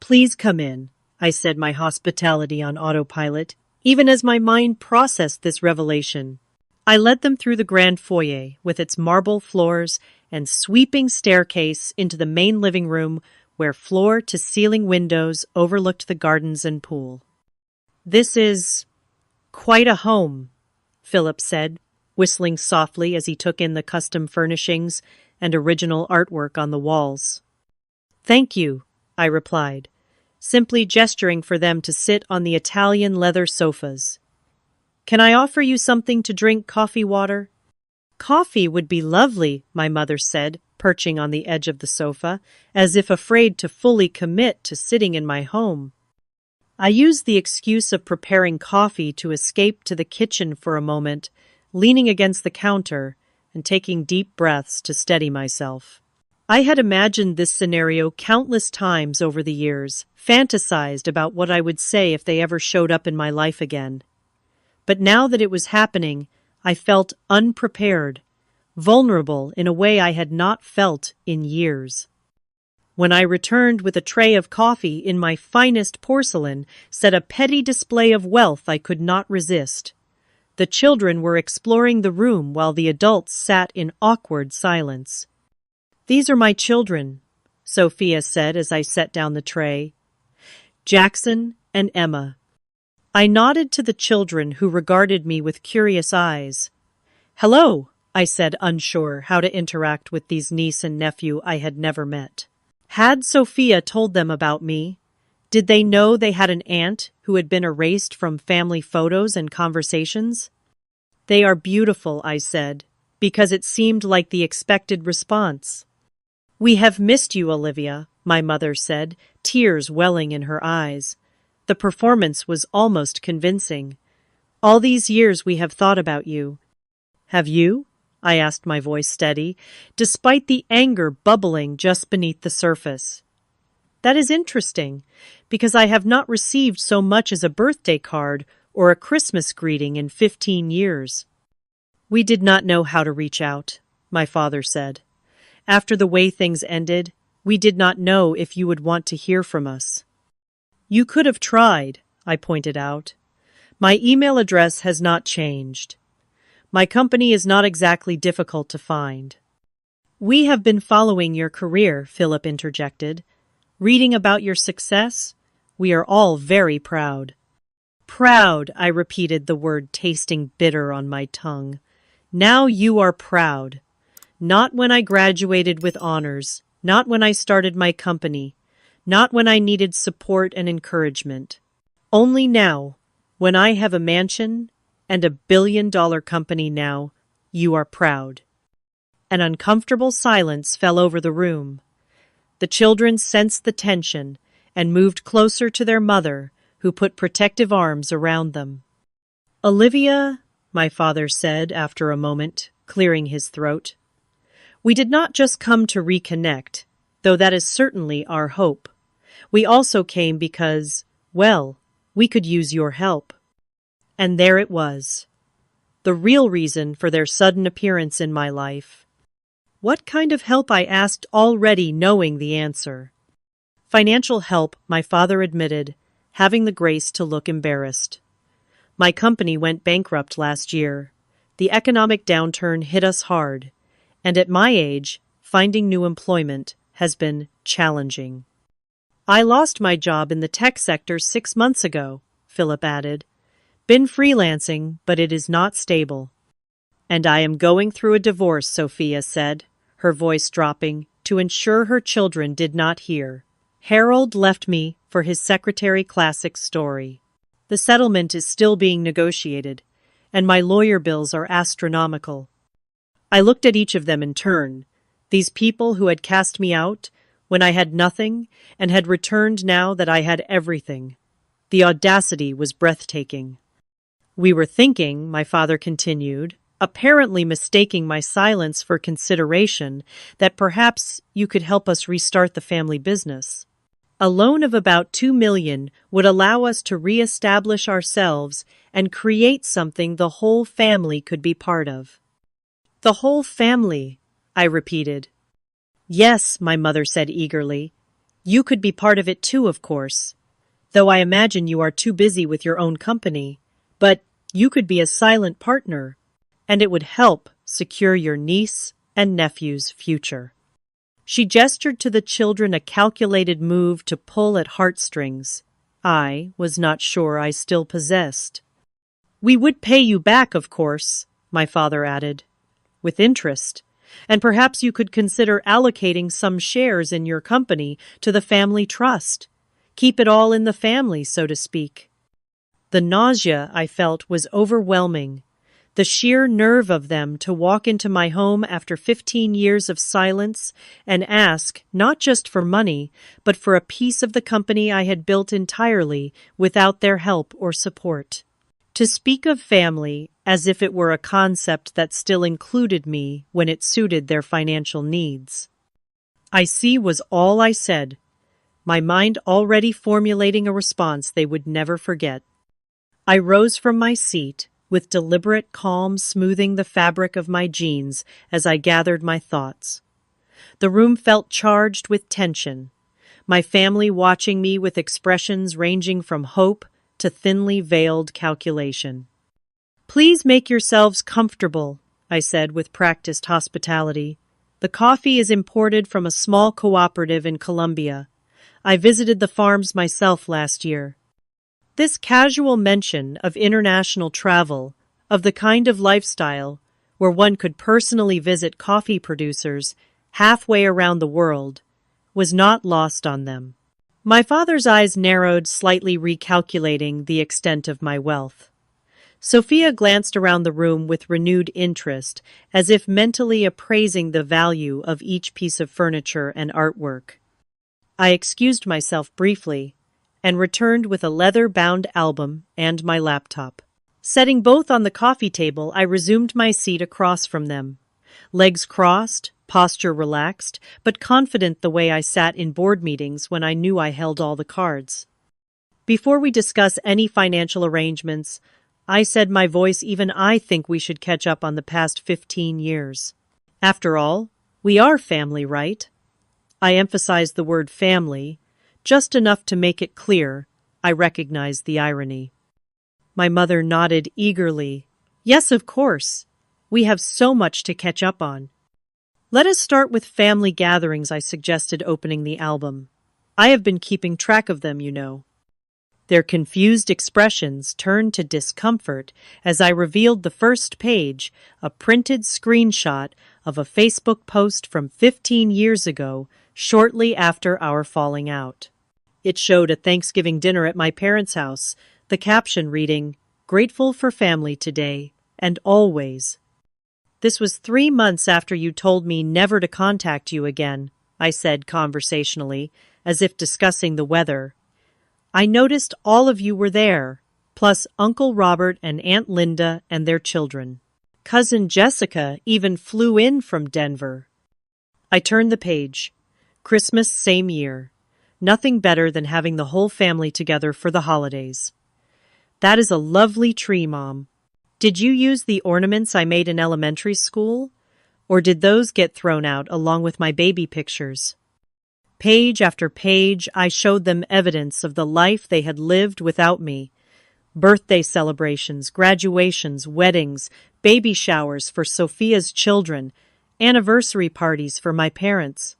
Please come in, I said, my hospitality on autopilot, even as my mind processed this revelation. I led them through the grand foyer, with its marble floors and sweeping staircase, into the main living room, where floor-to-ceiling windows overlooked the gardens and pool. This is quite a home, Philip said, whistling softly as he took in the custom furnishings and original artwork on the walls. Thank you, I replied, simply gesturing for them to sit on the Italian leather sofas. Can I offer you something to drink, coffee, water? Coffee would be lovely, my mother said, perching on the edge of the sofa, as if afraid to fully commit to sitting in my home. I used the excuse of preparing coffee to escape to the kitchen for a moment, leaning against the counter and taking deep breaths to steady myself. I had imagined this scenario countless times over the years, fantasized about what I would say if they ever showed up in my life again. But now that it was happening, I felt unprepared, vulnerable in a way I had not felt in years. When I returned with a tray of coffee in my finest porcelain, set a petty display of wealth I could not resist. The children were exploring the room while the adults sat in awkward silence. These are my children, Sophia said as I set down the tray. Jackson and Emma. I nodded to the children, who regarded me with curious eyes. Hello, I said, unsure how to interact with these niece and nephew I had never met. Had Sophia told them about me? Did they know they had an aunt who had been erased from family photos and conversations? They are beautiful, I said, because it seemed like the expected response. We have missed you, Olivia, my mother said, tears welling in her eyes. The performance was almost convincing. All these years we have thought about you. Have you? I asked, my voice steady, despite the anger bubbling just beneath the surface. That is interesting, because I have not received so much as a birthday card or a Christmas greeting in 15 years. We did not know how to reach out, my father said. After the way things ended, we did not know if you would want to hear from us. You could have tried, I pointed out. My email address has not changed. My company is not exactly difficult to find. We have been following your career, Philip interjected. Reading about your success, we are all very proud. Proud, I repeated, the word tasting bitter on my tongue. Now you are proud. Not when I graduated with honors, not when I started my company, not when I needed support and encouragement. Only now, when I have a mansion and a billion-dollar company now, you are proud. An uncomfortable silence fell over the room. The children sensed the tension and moved closer to their mother, who put protective arms around them. Olivia, my father said after a moment, clearing his throat. We did not just come to reconnect, though that is certainly our hope. We also came because, well, we could use your help. And there it was. The real reason for their sudden appearance in my life. What kind of help, I asked, already knowing the answer. Financial help, my father admitted, having the grace to look embarrassed. My company went bankrupt last year. The economic downturn hit us hard, and at my age, finding new employment has been challenging. I lost my job in the tech sector 6 months ago, Philip added. Been freelancing, but it is not stable. And I am going through a divorce, Sophia said, her voice dropping, to ensure her children did not hear. Harold left me for his secretary classic story. The settlement is still being negotiated, and my lawyer bills are astronomical. I looked at each of them in turn. These people who had cast me out when I had nothing and had returned now that I had everything. The audacity was breathtaking. "We were thinking," my father continued, apparently mistaking my silence for consideration, "that perhaps you could help us restart the family business. A loan of about $2 million would allow us to re-establish ourselves and create something the whole family could be part of." "The whole family," I repeated. "Yes," my mother said eagerly. "You could be part of it too, of course. Though I imagine you are too busy with your own company. But you could be a silent partner, and it would help secure your niece and nephew's future." She gestured to the children, a calculated move to pull at heartstrings I was not sure I still possessed. "We would pay you back, of course," my father added, "with interest, and perhaps you could consider allocating some shares in your company to the family trust. Keep it all in the family, so to speak." The nausea I felt was overwhelming. The sheer nerve of them to walk into my home after 15 years of silence and ask not just for money, but for a piece of the company I had built entirely without their help or support. To speak of family as if it were a concept that still included me when it suited their financial needs. "I see," was all I said, my mind already formulating a response they would never forget. I rose from my seat, with deliberate calm smoothing the fabric of my jeans as I gathered my thoughts. The room felt charged with tension, my family watching me with expressions ranging from hope to thinly veiled calculation. "Please make yourselves comfortable," I said with practiced hospitality. "The coffee is imported from a small cooperative in Colombia. I visited the farms myself last year." This casual mention of international travel, of the kind of lifestyle where one could personally visit coffee producers halfway around the world, was not lost on them. My father's eyes narrowed slightly, recalculating the extent of my wealth. Sophia glanced around the room with renewed interest, as if mentally appraising the value of each piece of furniture and artwork. I excused myself briefly and returned with a leather-bound album and my laptop. Setting both on the coffee table, I resumed my seat across from them. Legs crossed, posture relaxed, but confident the way I sat in board meetings when I knew I held all the cards. "Before we discuss any financial arrangements," I said, my voice, "even I think we should catch up on the past 15 years. After all, we are family, right?" I emphasized the word family, just enough to make it clear I recognized the irony. My mother nodded eagerly. "Yes, of course. We have so much to catch up on." "Let us start with family gatherings," I suggested, opening the album. "I have been keeping track of them, you know." Their confused expressions turned to discomfort as I revealed the first page, a printed screenshot of a Facebook post from 15 years ago, shortly after our falling out. It showed a Thanksgiving dinner at my parents' house, the caption reading, "Grateful for family today, and always." "This was 3 months after you told me never to contact you again," I said conversationally, as if discussing the weather. "I noticed all of you were there, plus Uncle Robert and Aunt Linda and their children. Cousin Jessica even flew in from Denver." I turned the page. Christmas same year. Nothing better than having the whole family together for the holidays. "That is a lovely tree, Mom. Did you use the ornaments I made in elementary school? Or did those get thrown out along with my baby pictures?" Page after page, I showed them evidence of the life they had lived without me. Birthday celebrations, graduations, weddings, baby showers for Sophia's children, anniversary parties for my parents.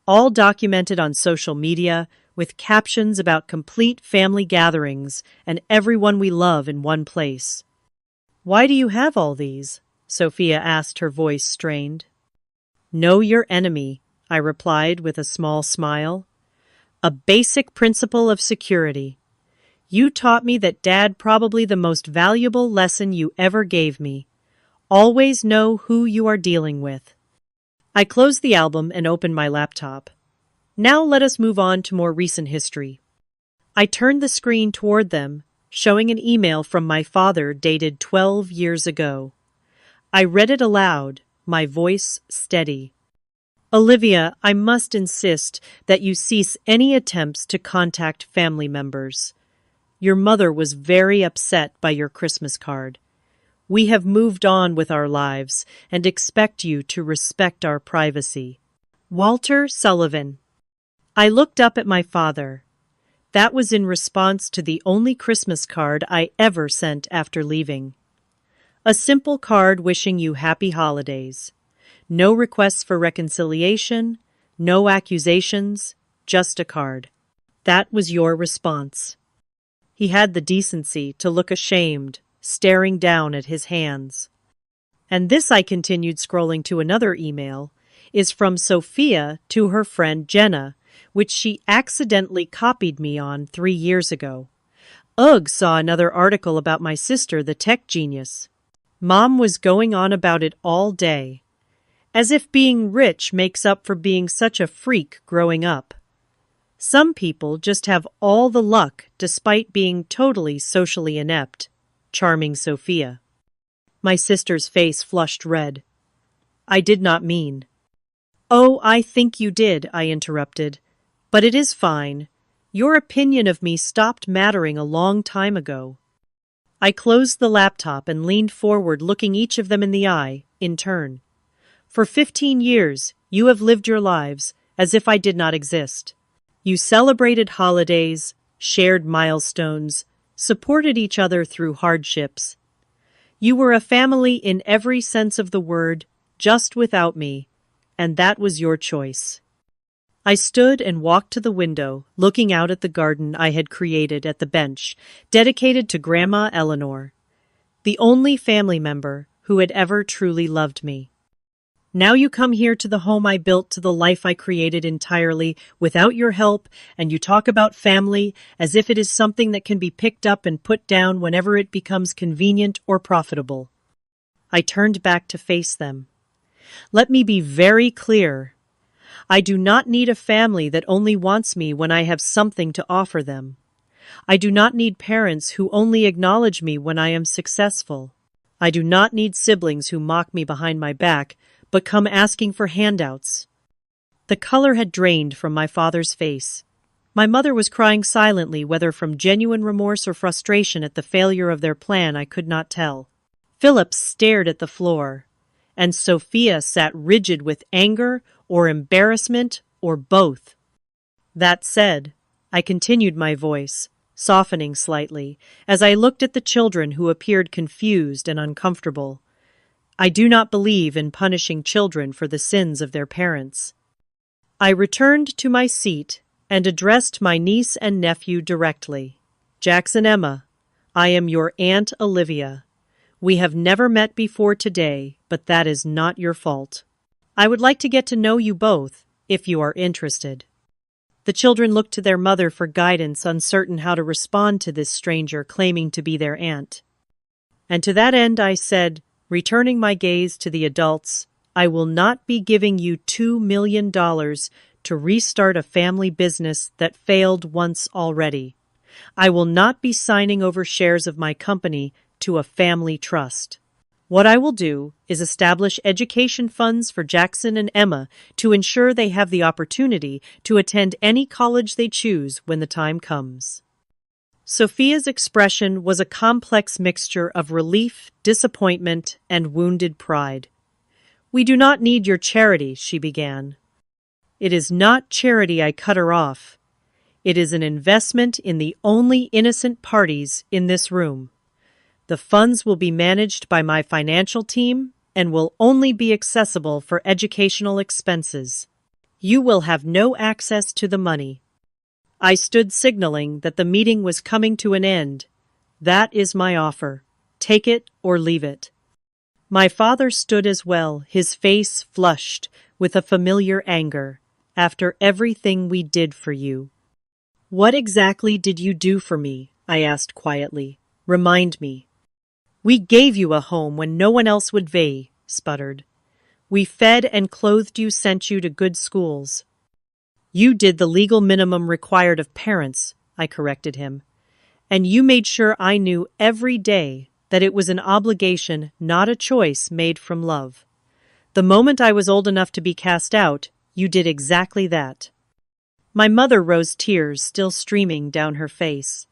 All documented on social media with captions about complete family gatherings and everyone we love in one place. "Why do you have all these?" Sophia asked, her voice strained. "Know your enemy," I replied with a small smile. "A basic principle of security. You taught me that, Dad, probably the most valuable lesson you ever gave me. Always know who you are dealing with." I closed the album and opened my laptop. Now let us move on to more recent history. I turned the screen toward them, showing an email from my father dated 12 years ago. I read it aloud, my voice steady. Olivia, I must insist that you cease any attempts to contact family members. Your mother was very upset by your Christmas card. We have moved on with our lives and expect you to respect our privacy. Walter Sullivan. I looked up at my father. That was in response to the only Christmas card I ever sent after leaving. A simple card wishing you happy holidays. No requests for reconciliation, no accusations, just a card. That was your response. He had the decency to look ashamed, staring down at his hands. And this, I continued scrolling to another email, is from Sophia to her friend Jenna, which she accidentally copied me on 3 years ago. Ugh saw another article about my sister, the tech genius. Mom was going on about it all day. As if being rich makes up for being such a freak growing up. Some people just have all the luck despite being totally socially inept. Charming Sophia. My sister's face flushed red. I did not mean. Oh, I think you did, I interrupted. But it is fine. Your opinion of me stopped mattering a long time ago. I closed the laptop and leaned forward, looking each of them in the eye, in turn. For 15 years, you have lived your lives as if I did not exist. You celebrated holidays, shared milestones, supported each other through hardships. You were a family in every sense of the word, just without me, and that was your choice. I stood and walked to the window, looking out at the garden I had created at the bench, dedicated to Grandma Eleanor, the only family member who had ever truly loved me. Now you come here to the home I built, to the life I created entirely without your help, and you talk about family as if it is something that can be picked up and put down whenever it becomes convenient or profitable. I turned back to face them. Let me be very clear. I do not need a family that only wants me when I have something to offer them. I do not need parents who only acknowledge me when I am successful. I do not need siblings who mock me behind my back, but come asking for handouts. The color had drained from my father's face. My mother was crying silently, whether from genuine remorse or frustration at the failure of their plan, I could not tell. Philip stared at the floor, and Sophia sat rigid with anger or embarrassment or both. That said, I continued my voice, softening slightly, as I looked at the children who appeared confused and uncomfortable. I do not believe in punishing children for the sins of their parents. I returned to my seat and addressed my niece and nephew directly. Jackson Emma, I am your Aunt Olivia. We have never met before today, but that is not your fault. I would like to get to know you both, if you are interested. The children looked to their mother for guidance, uncertain how to respond to this stranger claiming to be their aunt. And to that end I said, returning my gaze to the adults, I will not be giving you $2 million to restart a family business that failed once already. I will not be signing over shares of my company to a family trust. What I will do is establish education funds for Jackson and Emma to ensure they have the opportunity to attend any college they choose when the time comes. Sophia's expression was a complex mixture of relief, disappointment, and wounded pride. We do not need your charity, she began. It is not charity, I cut her off. It is an investment in the only innocent parties in this room. The funds will be managed by my financial team and will only be accessible for educational expenses. You will have no access to the money. I stood signaling that the meeting was coming to an end. That is my offer. Take it or leave it. My father stood as well, his face flushed with a familiar anger. After everything we did for you. What exactly did you do for me? I asked quietly. Remind me. We gave you a home when no one else would, sputtered. We fed and clothed you, sent you to good schools. You did the legal minimum required of parents, I corrected him. And you made sure I knew every day that it was an obligation, not a choice made from love. The moment I was old enough to be cast out, you did exactly that. My mother rose, tears still streaming down her face.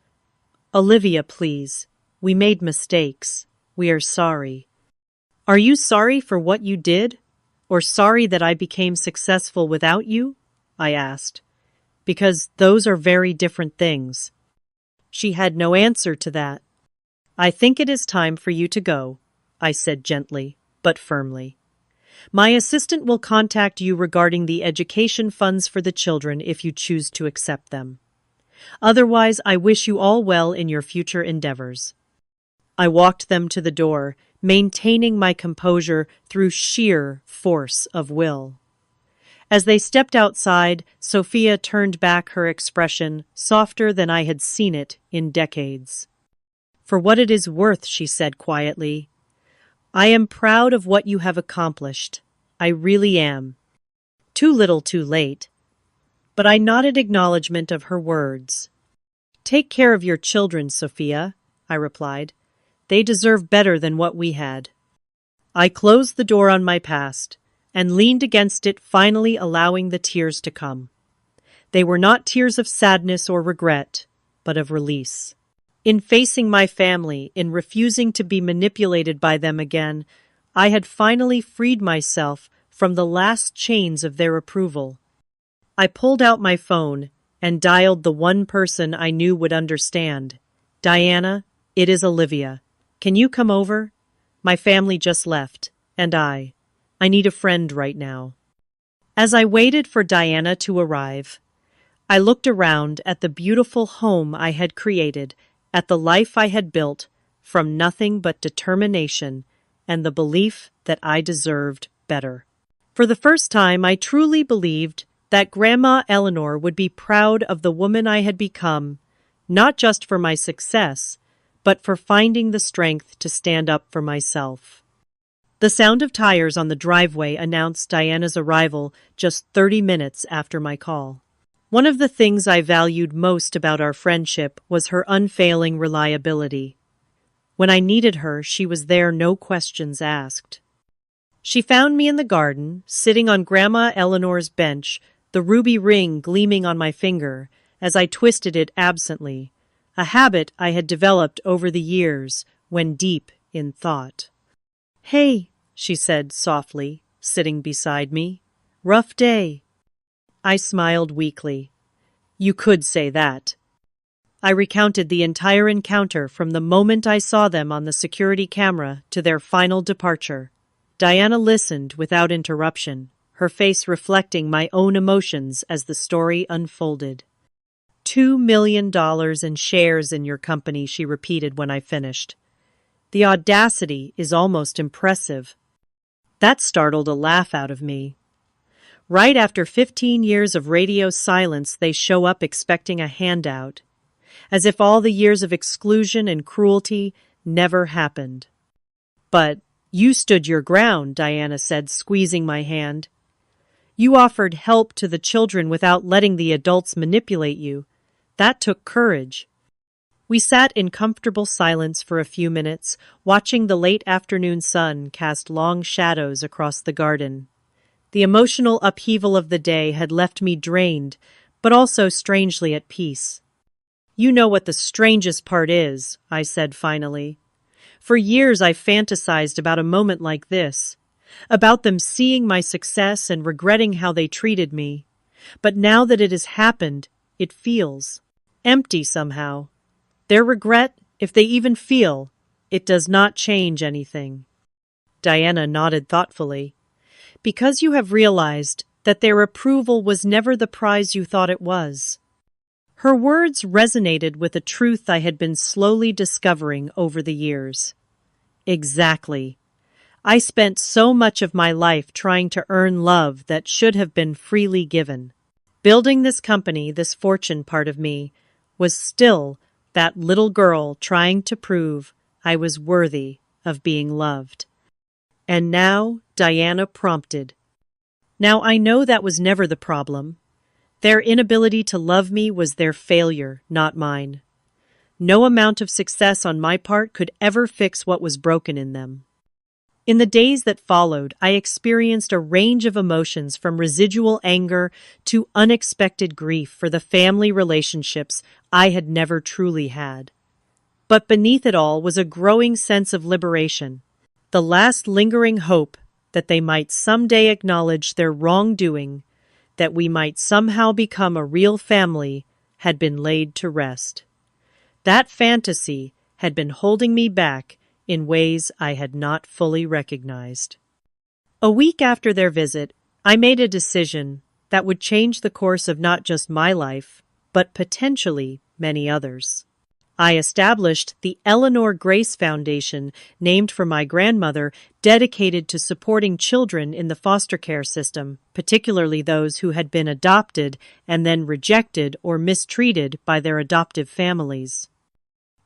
Olivia, please. We made mistakes. We are sorry. Are you sorry for what you did? Or sorry that I became successful without you? I asked. Because those are very different things. She had no answer to that. I think it is time for you to go, I said gently, but firmly. My assistant will contact you regarding the education funds for the children if you choose to accept them. Otherwise, I wish you all well in your future endeavors. I walked them to the door, maintaining my composure through sheer force of will. As they stepped outside, Sophia turned back, her expression softer than I had seen it in decades. For what it is worth, she said quietly, I am proud of what you have accomplished. I really am. Too little too late. But I nodded acknowledgement of her words. Take care of your children, Sophia, I replied. They deserve better than what we had. I closed the door on my past and leaned against it, finally allowing the tears to come. They were not tears of sadness or regret, but of release. In facing my family, in refusing to be manipulated by them again, I had finally freed myself from the last chains of their approval. I pulled out my phone and dialed the one person I knew would understand. Diana, it is Olivia. Can you come over? My family just left, and I need a friend right now. As I waited for Diana to arrive, I looked around at the beautiful home I had created, at the life I had built from nothing but determination and the belief that I deserved better. For the first time, I truly believed that Grandma Eleanor would be proud of the woman I had become, not just for my success, but for finding the strength to stand up for myself. The sound of tires on the driveway announced Diana's arrival just 30 minutes after my call. One of the things I valued most about our friendship was her unfailing reliability. When I needed her, she was there, no questions asked. She found me in the garden, sitting on Grandma Eleanor's bench, the ruby ring gleaming on my finger as I twisted it absently, a habit I had developed over the years when deep in thought. Hey, she said softly, sitting beside me. Rough day. I smiled weakly. You could say that. I recounted the entire encounter from the moment I saw them on the security camera to their final departure. Diana listened without interruption, her face reflecting my own emotions as the story unfolded. $2 million in shares in your company, she repeated when I finished. The audacity is almost impressive. That startled a laugh out of me. Right after 15 years of radio silence, they show up expecting a handout, as if all the years of exclusion and cruelty never happened. But you stood your ground, Diana said, squeezing my hand. You offered help to the children without letting the adults manipulate you. That took courage. We sat in comfortable silence for a few minutes, watching the late afternoon sun cast long shadows across the garden. The emotional upheaval of the day had left me drained, but also strangely at peace. You know what the strangest part is, I said finally. For years I fantasized about a moment like this, about them seeing my success and regretting how they treated me. But now that it has happened, it feels empty somehow. Their regret, if they even feel, it does not change anything. Diana nodded thoughtfully. Because you have realized that their approval was never the prize you thought it was. Her words resonated with a truth I had been slowly discovering over the years. Exactly. I spent so much of my life trying to earn love that should have been freely given. Building this company, this fortune part of me, was still that little girl trying to prove I was worthy of being loved. And now, Diana prompted. Now I know that was never the problem. Their inability to love me was their failure, not mine. No amount of success on my part could ever fix what was broken in them. In the days that followed, I experienced a range of emotions from residual anger to unexpected grief for the family relationships I had never truly had. But beneath it all was a growing sense of liberation, the last lingering hope that they might someday acknowledge their wrongdoing, that we might somehow become a real family, had been laid to rest. That fantasy had been holding me back in ways I had not fully recognized. A week after their visit, I made a decision that would change the course of not just my life, but potentially many others. I established the Eleanor Grace Foundation, named for my grandmother, dedicated to supporting children in the foster care system, particularly those who had been adopted and then rejected or mistreated by their adoptive families.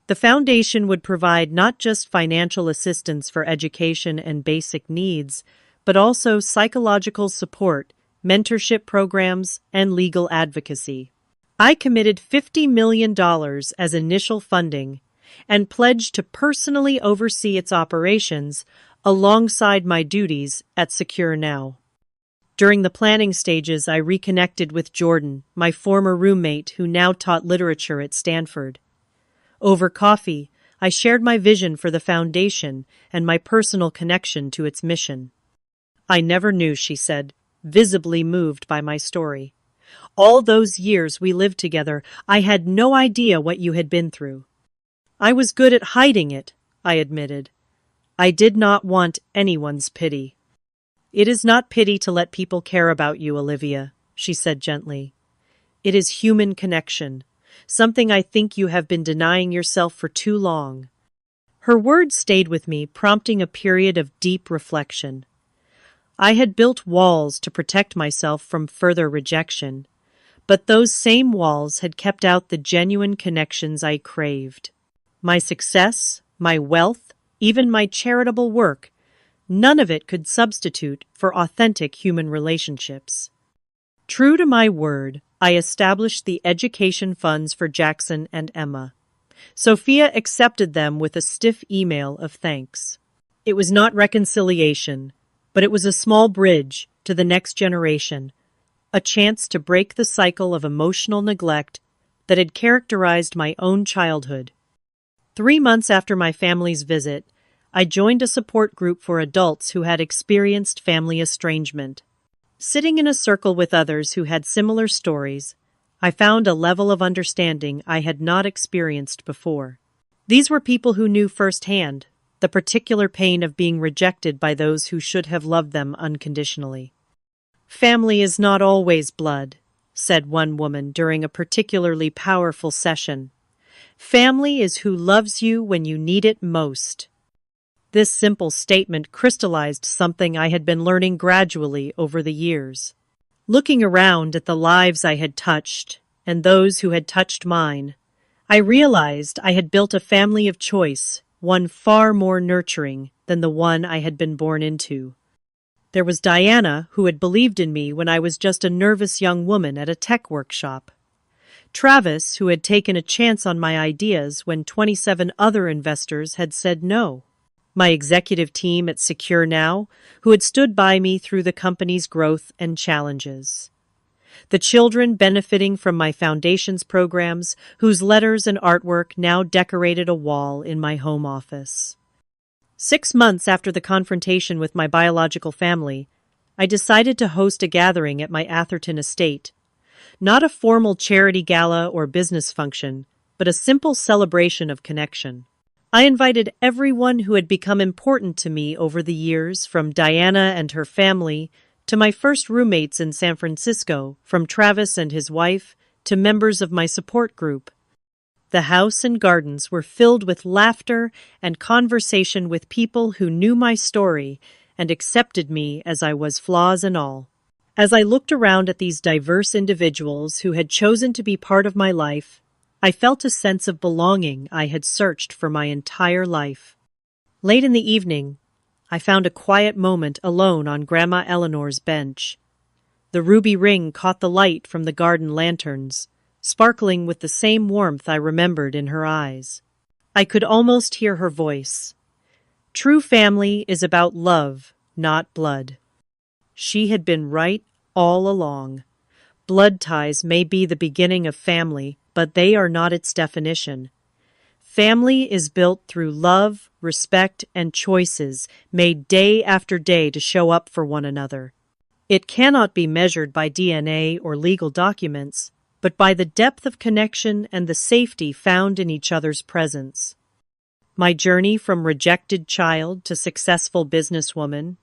The foundation would provide not just financial assistance for education and basic needs, but also psychological support, mentorship programs, and legal advocacy. I committed $50 million as initial funding and pledged to personally oversee its operations alongside my duties at Secure Now. During the planning stages, I reconnected with Jordan, my former roommate who now taught literature at Stanford. Over coffee, I shared my vision for the foundation and my personal connection to its mission. "I never knew," she said, visibly moved by my story. "All those years we lived together, I had no idea what you had been through." "I was good at hiding it," I admitted. "I did not want anyone's pity." "It is not pity to let people care about you, Olivia," she said gently. "It is human connection, something I think you have been denying yourself for too long." Her words stayed with me, prompting a period of deep reflection. I had built walls to protect myself from further rejection, but those same walls had kept out the genuine connections I craved. My success, my wealth, even my charitable work, none of it could substitute for authentic human relationships. True to my word, I established the education funds for Jackson and Emma. Sophia accepted them with a stiff email of thanks. It was not reconciliation, but it was a small bridge to the next generation, a chance to break the cycle of emotional neglect that had characterized my own childhood. 3 months after my family's visit, I joined a support group for adults who had experienced family estrangement. Sitting in a circle with others who had similar stories, I found a level of understanding I had not experienced before. These were people who knew firsthand the particular pain of being rejected by those who should have loved them unconditionally. "Family is not always blood," said one woman during a particularly powerful session. "Family is who loves you when you need it most." This simple statement crystallized something I had been learning gradually over the years. Looking around at the lives I had touched and those who had touched mine, I realized I had built a family of choice, one far more nurturing than the one I had been born into. There was Diana, who had believed in me when I was just a nervous young woman at a tech workshop. Travis, who had taken a chance on my ideas when 27 other investors had said no. My executive team at Secure Now, who had stood by me through the company's growth and challenges. The children benefiting from my foundation's programs, whose letters and artwork now decorated a wall in my home office. 6 months after the confrontation with my biological family, I decided to host a gathering at my Atherton estate. Not a formal charity gala or business function, but a simple celebration of connection. I invited everyone who had become important to me over the years, from Diana and her family to my first roommates in San Francisco, from Travis and his wife to members of my support group. The house and gardens were filled with laughter and conversation with people who knew my story and accepted me as I was, flaws and all. As I looked around at these diverse individuals who had chosen to be part of my life, I felt a sense of belonging I had searched for my entire life. Late in the evening, I found a quiet moment alone on Grandma Eleanor's bench. The ruby ring caught the light from the garden lanterns, sparkling with the same warmth I remembered in her eyes. I could almost hear her voice. True family is about love, not blood. She had been right all along. Blood ties may be the beginning of family, but they are not its definition. Family is built through love, respect, and choices made day after day to show up for one another. It cannot be measured by DNA or legal documents, but by the depth of connection and the safety found in each other's presence. My journey from rejected child to successful businesswoman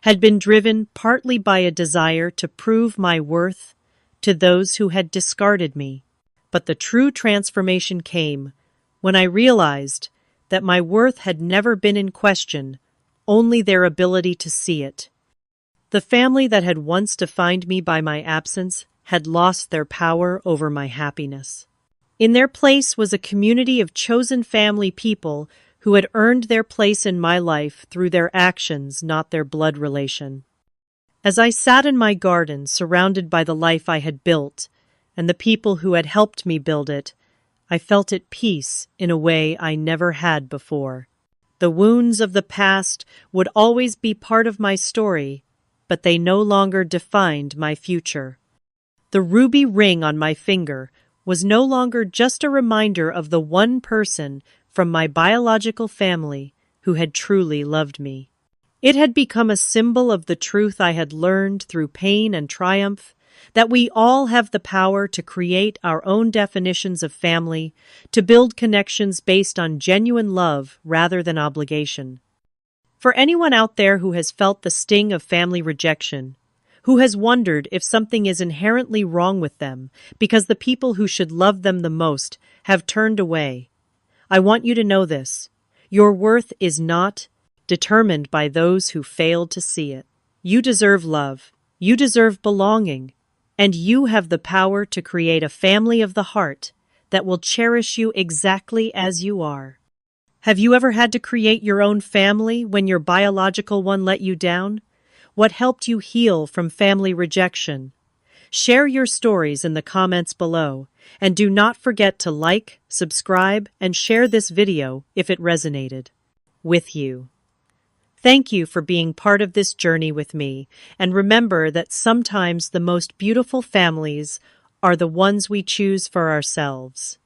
had been driven partly by a desire to prove my worth to those who had discarded me. But the true transformation came when I realized that my worth had never been in question, only their ability to see it. The family that had once defined me by my absence had lost their power over my happiness. In their place was a community of chosen family people who had earned their place in my life through their actions, not their blood relation. As I sat in my garden, surrounded by the life I had built, and the people who had helped me build it, I felt at peace in a way I never had before. The wounds of the past would always be part of my story, but they no longer defined my future. The ruby ring on my finger was no longer just a reminder of the one person from my biological family who had truly loved me. It had become a symbol of the truth I had learned through pain and triumph, that we all have the power to create our own definitions of family, to build connections based on genuine love rather than obligation. For anyone out there who has felt the sting of family rejection, who has wondered if something is inherently wrong with them because the people who should love them the most have turned away, I want you to know this. Your worth is not determined by those who failed to see it. You deserve love. You deserve belonging. And you have the power to create a family of the heart that will cherish you exactly as you are. Have you ever had to create your own family when your biological one let you down? What helped you heal from family rejection? Share your stories in the comments below, and do not forget to like, subscribe, and share this video if it resonated with you. Thank you for being part of this journey with me, and remember that sometimes the most beautiful families are the ones we choose for ourselves.